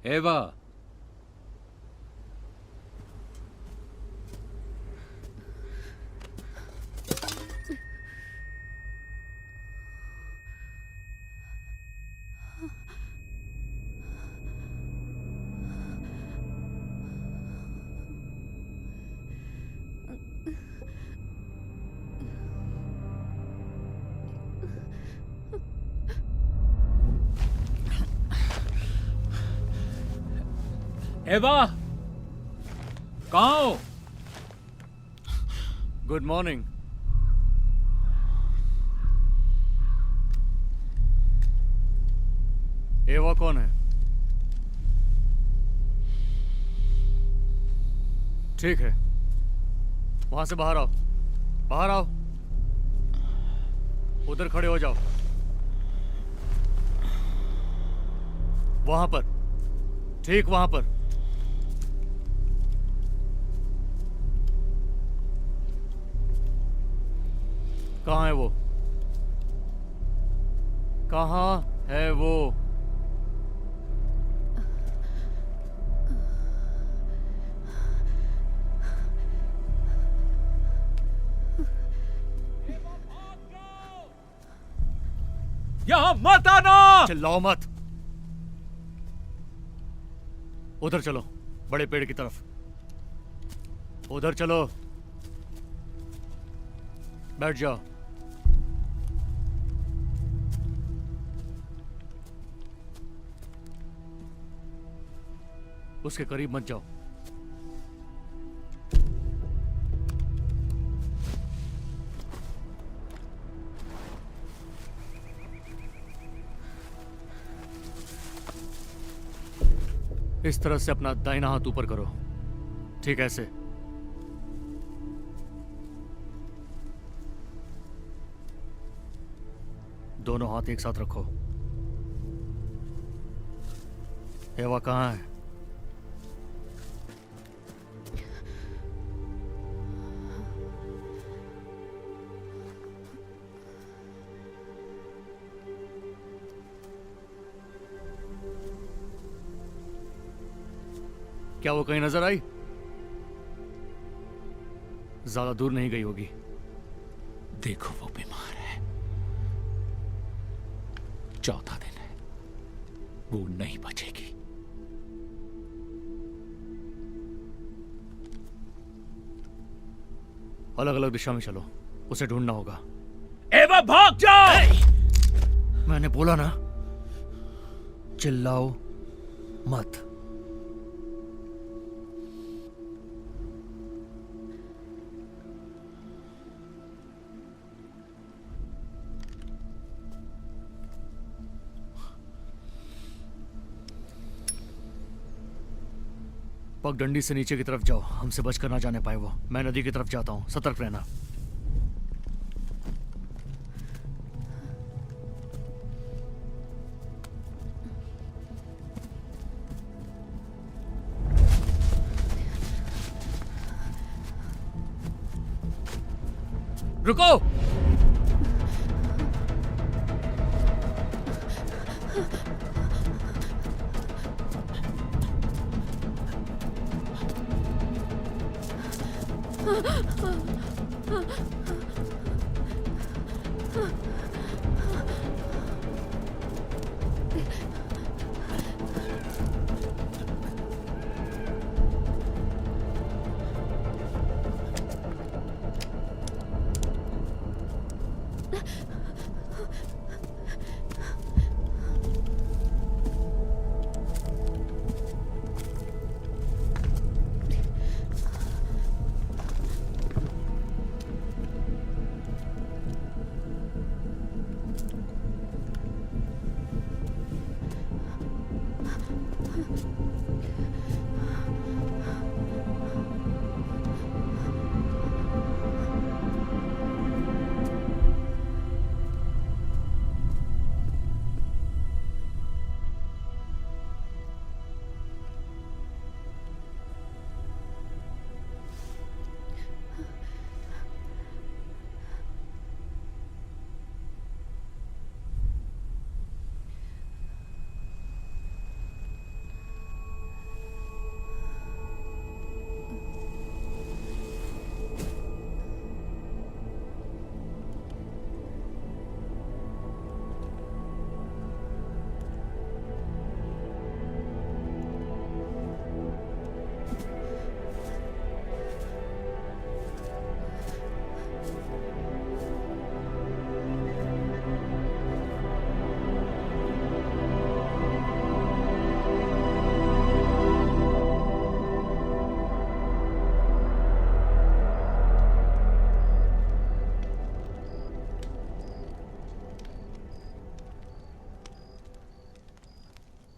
एवा, एवा, कहाँ हो? Good morning. एवा कौन है? ठीक है, वहां से बाहर आओ, बाहर आओ। उधर खड़े हो जाओ, वहां पर, ठीक वहां पर। कहाँ है वो? कहाँ है वो? यहाँ मत आना! चिल्लाओ मत। उधर चलो, बड़े पेड़ की तरफ। उधर चलो, बैठ जाओ। उसके करीब मत जाओ। इस तरह से अपना दाहिना हाथ ऊपर करो, ठीक है? ऐसे। दोनों हाथ एक साथ रखो। एवा कहाँ है? क्या वो कहीं नजर आई? ज्यादा दूर नहीं गई होगी। देखो वो बीमार है, चौथा दिन है, वो नहीं बचेगी। अलग अलग दिशा में चलो, उसे ढूंढना होगा। एवा भाग जाओ! मैंने बोला ना, चिल्लाओ मत। पगडंडी से नीचे की तरफ जाओ, हमसे बचकर ना जाने पाए वो। मैं नदी की तरफ जाता हूं, सतर्क रहना। रुको!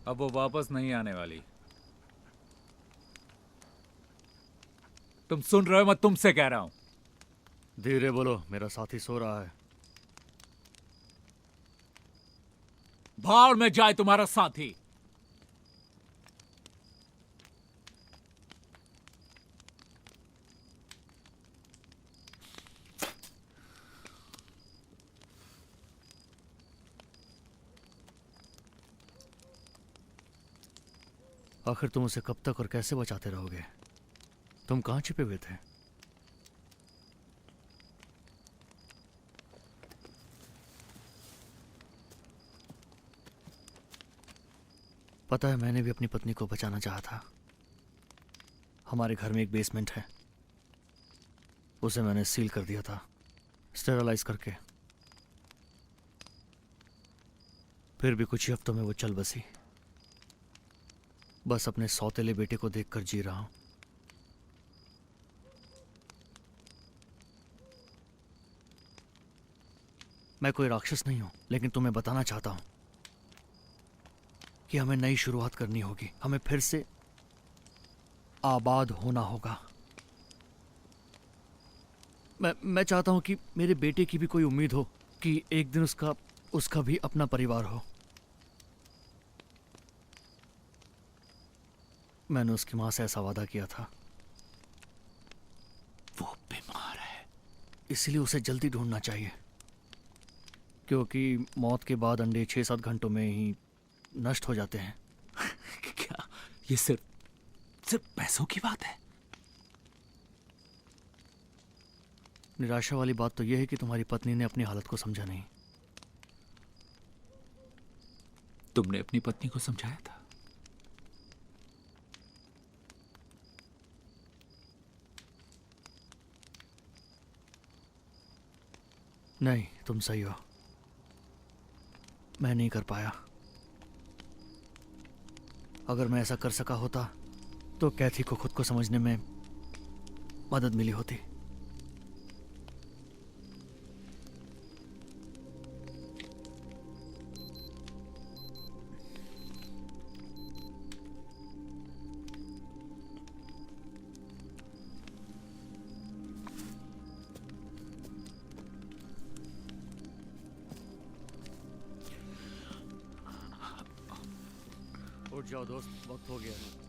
अब वो वापस नहीं आने वाली। तुम सुन रहे हो? मैं तुमसे कह रहा हूं। धीरे बोलो, मेरा साथी सो रहा है। भाड़ में जाए तुम्हारा साथी। आखिर तुम उसे कब तक और कैसे बचाते रहोगे? तुम कहां छिपे हुए थे? पता है, मैंने भी अपनी पत्नी को बचाना चाहा था। हमारे घर में एक बेसमेंट है, उसे मैंने सील कर दिया था, स्टेरलाइज करके। फिर भी कुछ ही हफ्तों में वो चल बसी। बस अपने सौतेले बेटे को देखकर जी रहा हूं। मैं कोई राक्षस नहीं हूं, लेकिन तुम्हें बताना चाहता हूं कि हमें नई शुरुआत करनी होगी, हमें फिर से आबाद होना होगा। मैं चाहता हूं कि मेरे बेटे की भी कोई उम्मीद हो कि एक दिन उसका भी अपना परिवार हो। मैंने उसकी मां से ऐसा वादा किया था। वो बीमार है। इसलिए उसे जल्दी ढूंढना चाहिए, क्योंकि मौत के बाद अंडे 6-7 घंटों में ही नष्ट हो जाते हैं। क्या ये सिर्फ पैसों की बात है? निराशा वाली बात तो यह है कि तुम्हारी पत्नी ने अपनी हालत को समझा नहीं। तुमने अपनी पत्नी को समझाया था? नहीं, तुम सही हो, मैं नहीं कर पाया। अगर मैं ऐसा कर सका होता तो कैथी को खुद को समझने में मदद मिली होती। उठ जाओ दोस्त, वक्त हो गया है।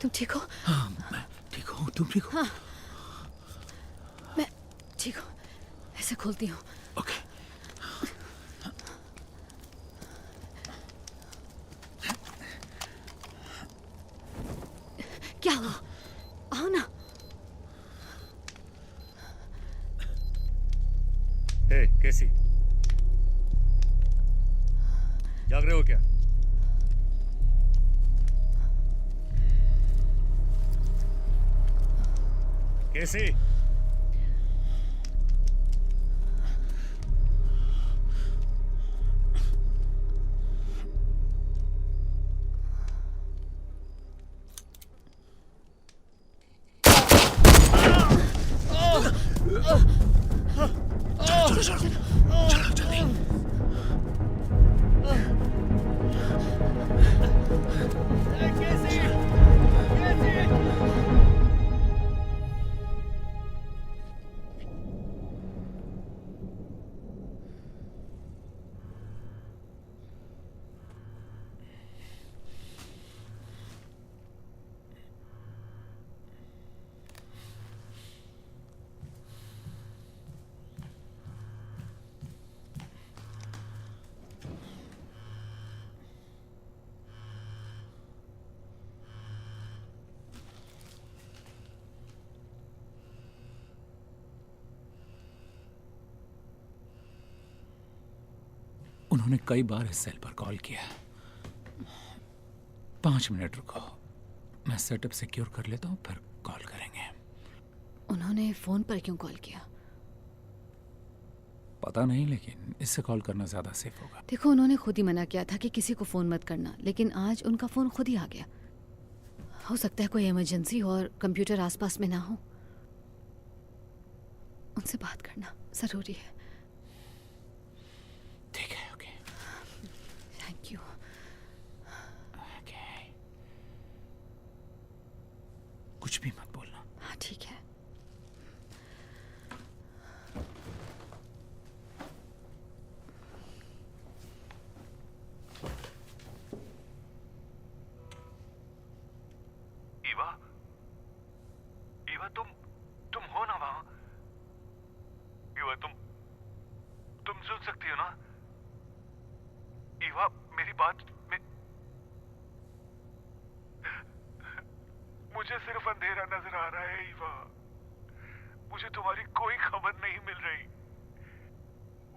तुम ठीक हो? हाँ, मैं ठीक हूँ। तुम ठीक हो? हाँ, मैं ठीक हूँ। ऐसे खोलती हूँ। ओके। क्या हुआ? आओ ना। हे कैसी, जाग रहे हो क्या? कैसी? चलो जल्दी। उन्होंने कई बार इस सेल पर कॉल किया। 5 मिनट रुको, मैं सेटअप सिक्योर कर लेता हूँ, फिर कॉल करेंगे। उन्होंने फोन पर क्यों कॉल किया? पता नहीं, लेकिन इससे कॉल करना ज्यादा सेफ होगा। देखो, उन्होंने खुद ही मना किया था कि किसी को फोन मत करना, लेकिन आज उनका फोन खुद ही आ गया। हो सकता है कोई इमरजेंसी हो और कंप्यूटर आसपास में ना हो। उनसे बात करना जरूरी है। ठीक है, ओके। Thank you. ओके, कुछ भी मत बोलना। हाँ, ठीक है। ईवा, तुम हो ना वहां? ईवा, तुम सुन सकती हो ना? ईवा, मेरी बात में मुझे सिर्फ अंधेरा नजर आ रहा है। ईवा, मुझे तुम्हारी कोई खबर नहीं मिल रही।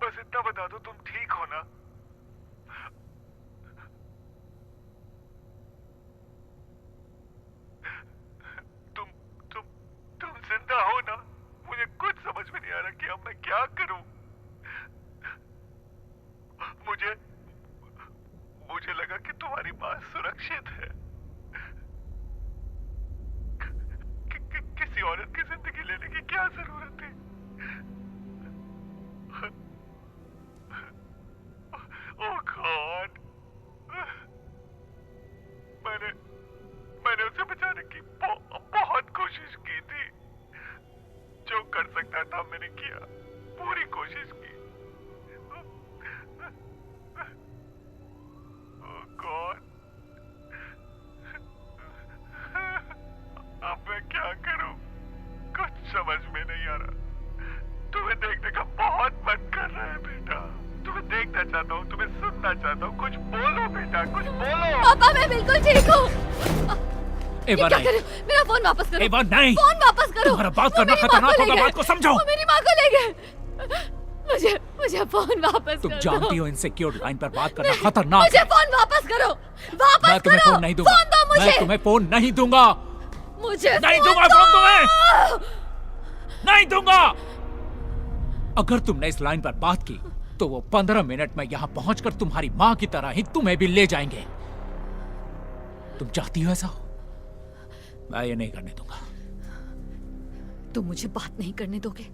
बस इतना बता दो, तुम ठीक हो ना? तुम जिंदा हो ना? मुझे कुछ समझ में नहीं आ रहा कि अब मैं क्या करूं। मुझे लगा कि तुम्हारी मां सुरक्षित है। किसी औरत की जिंदगी लेने की क्या जरूरत थी? ओह गॉड, मैंने उसे बचाने की बहुत कोशिश की थी। जो कर सकता था मैंने किया, पूरी कोशिश की। ओह गॉड, अब मैं क्या करूं? कुछ समझ में नहीं आ रहा। तुम्हें देखने का बहुत मन कर रहा है बेटा। तुम्हें देखना चाहता हूँ, तुम्हें सुनना चाहता हूँ। कुछ बोलो बेटा, कुछ बोलो। पापा, मैं बिल्कुल ठीक हूँ। एवा, क्या नहीं। कर रहे हो? मेरा फोन वापस करो। एवा, नहीं। फोन वापस करो। तुम्हारा बात करना खतरनाक होगा, बात को समझो। वो मेरी माँ को ले गए। मुझे फोन वापस तुम कर जानती दो। हो इनसिक्योर लाइन पर बात करना खतरनाक मुझे है। फोन वापस करो। वापस मैं तुम्हें करो। फोन नहीं दूंगा। फोन दो मुझे। मैं तुम्हें फोन नहीं दूंगा। मुझे नहीं फोन दूंगा दो। फोन तुम्हें। नहीं दूंगा। अगर तुमने इस लाइन पर बात की तो वो 15 मिनट में यहां पहुंचकर तुम्हारी मां की तरह ही तुम्हें भी ले जाएंगे। तुम चाहती हो ऐसा हो? मैं ये नहीं करने दूंगा। तुम मुझे बात नहीं करने दोगे?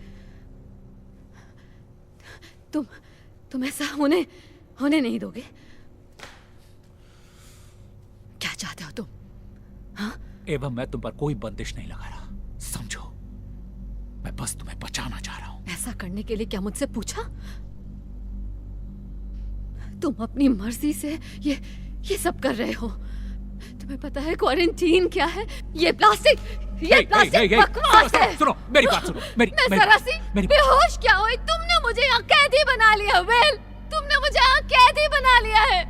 तुम ऐसा होने नहीं दोगे? क्या चाहते हो तुम? हाँ? एवं मैं तुम पर कोई बंदिश नहीं लगा रहा, समझो। मैं बस तुम्हें बचाना चाह रहा हूं। ऐसा करने के लिए क्या मुझसे पूछा? तुम अपनी मर्जी से ये सब कर रहे हो। तुम्हें पता है क्वारंटीन क्या है? ये प्लास्टिक हे, बकवास सुनो, है। सुनो, मेरी बात सुनो, मैं जरा सी मेरी बेहोश क्या हुई? तुमने मुझे यहाँ कैदी बना लिया वेल, तुमने मुझे यहाँ कैदी बना लिया है।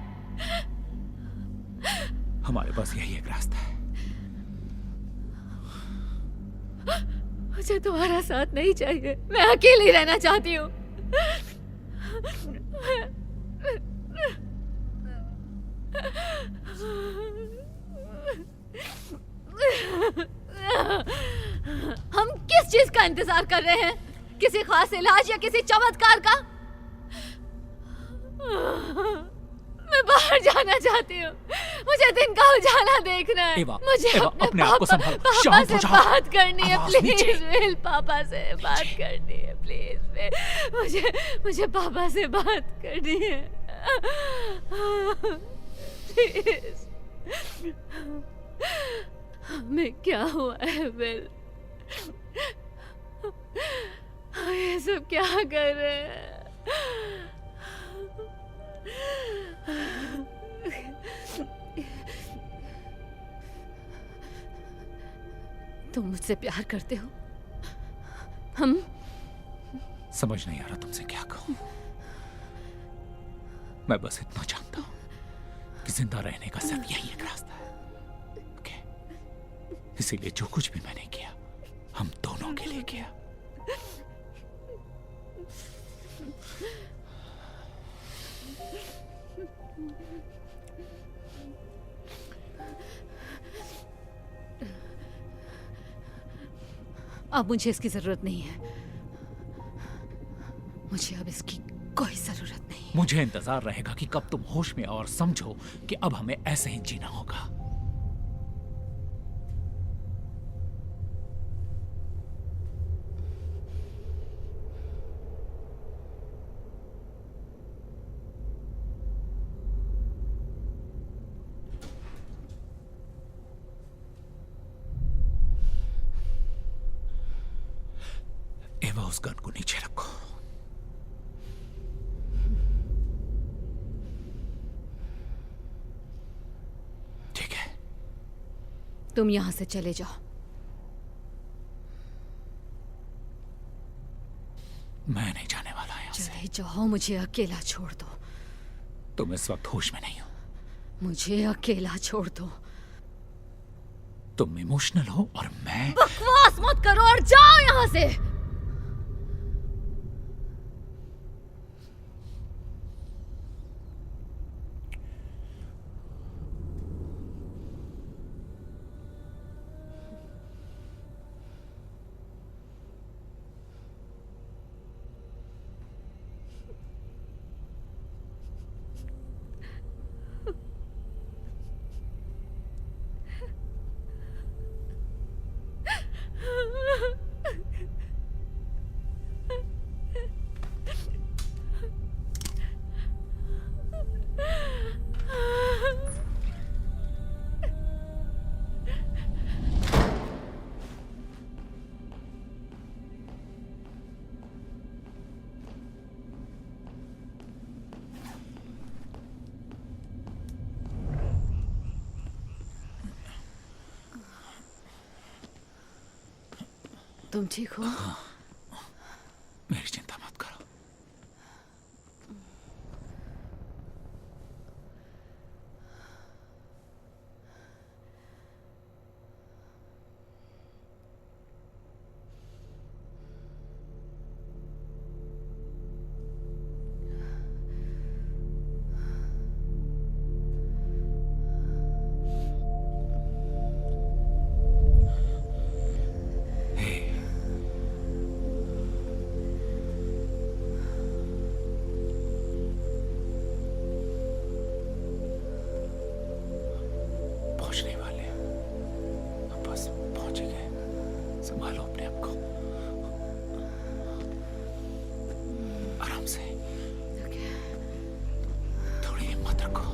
हमारे पास यही एक रास्ता है। मुझे तुम्हारा साथ नहीं चाहिए, मैं अकेली रहना चाहती हूँ। हम किस चीज का इंतजार कर रहे हैं? किसी खास इलाज या किसी चमत्कार का? मैं बाहर जाना चाहती हूँ, मुझे दिन का उजाला देखना है। मुझे अपने आप को संभालो, पापा शांत से हो जाओ। बात करनी है आवाज नीचे। प्लीज विल, पापा से बात करनी है प्लीज विल, मुझे पापा से बात करनी है प्लीज। हमें क्या हुआ है विल? हम ये सब क्या कर रहे हैं? तुम मुझसे प्यार करते हो? हम समझ नहीं आ रहा तुमसे क्या कहूं। मैं बस इतना जानता हूं कि जिंदा रहने का सिर्फ यही एक रास्ता है। ओके? इसीलिए जो कुछ भी मैंने किया, हम दोनों के लिए किया। अब मुझे इसकी जरूरत नहीं है। मुझे अब इसकी कोई जरूरत नहीं। मुझे इंतजार रहेगा कि कब तुम होश में और समझो कि अब हमें ऐसे ही जीना होगा। एवा, उस गन को नीचे रखो। ठीक है, तुम यहां से चले जाओ। मैं नहीं जाने वाला यहाँ से। चले जाओ, मुझे अकेला छोड़ दो। तुम इस वक्त होश में नहीं हो। मुझे अकेला छोड़ दो। तुम इमोशनल हो और मैं। बकवास मत करो और जाओ यहां से। तुम ठीक हो? मेरी चिंता मत करो। पहुंचने वाले हैं। अब बस पहुंच ही गए। संभालो अपने आप को। आराम से। थोड़ी हिम्मत रखो।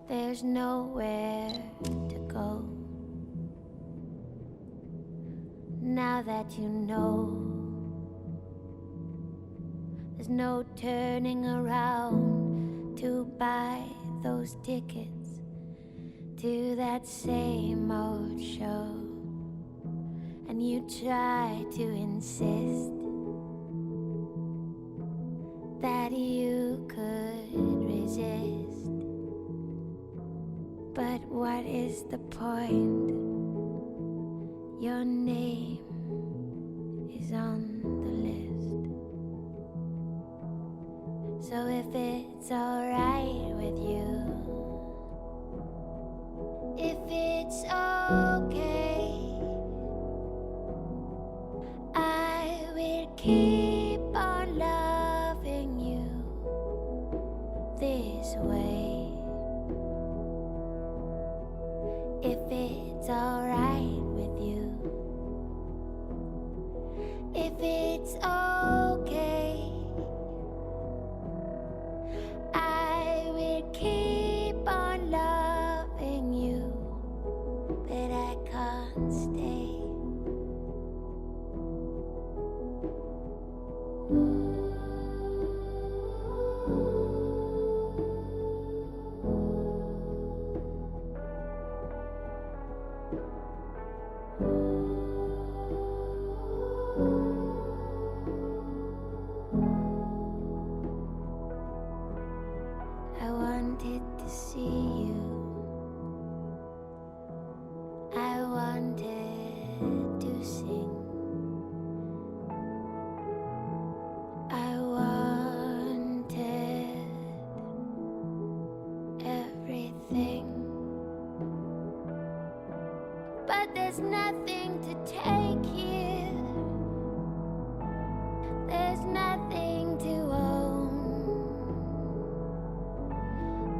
There's nowhere to go now that you know. There's no turning around to buy those tickets to that same old show. And you try to insist that you could resist. But what is the point? Your name is on the list. So if it's alright with you, if it's okay, I will keep on loving you this way. If it's alright with you, if it's okay, I will keep on loving you, but I can't stay. I wanted to see you. I wanted to sing. I wanted everything. But there's nothing to take here. There's nothing to own.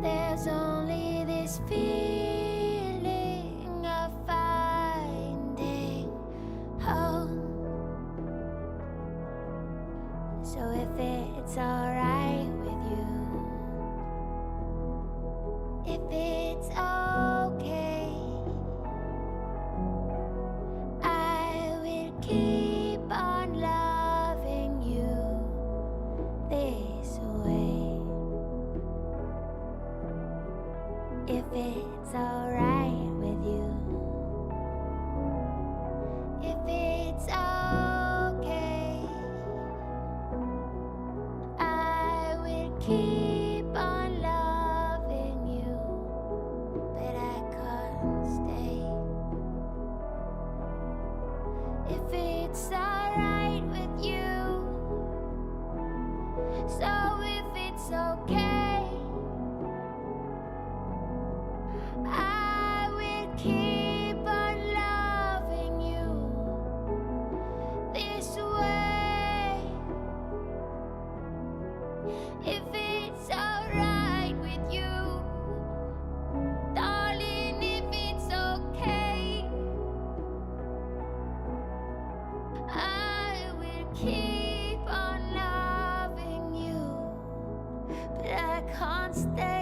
There's only this feeling of finding home. So if it's alright with you, if it's okay, I will keep on loving you this way. If it's alright with you, if it's okay, I will keep on loving you, but I can't stay. If it's alright with you, so if it's okay, I will can't stay.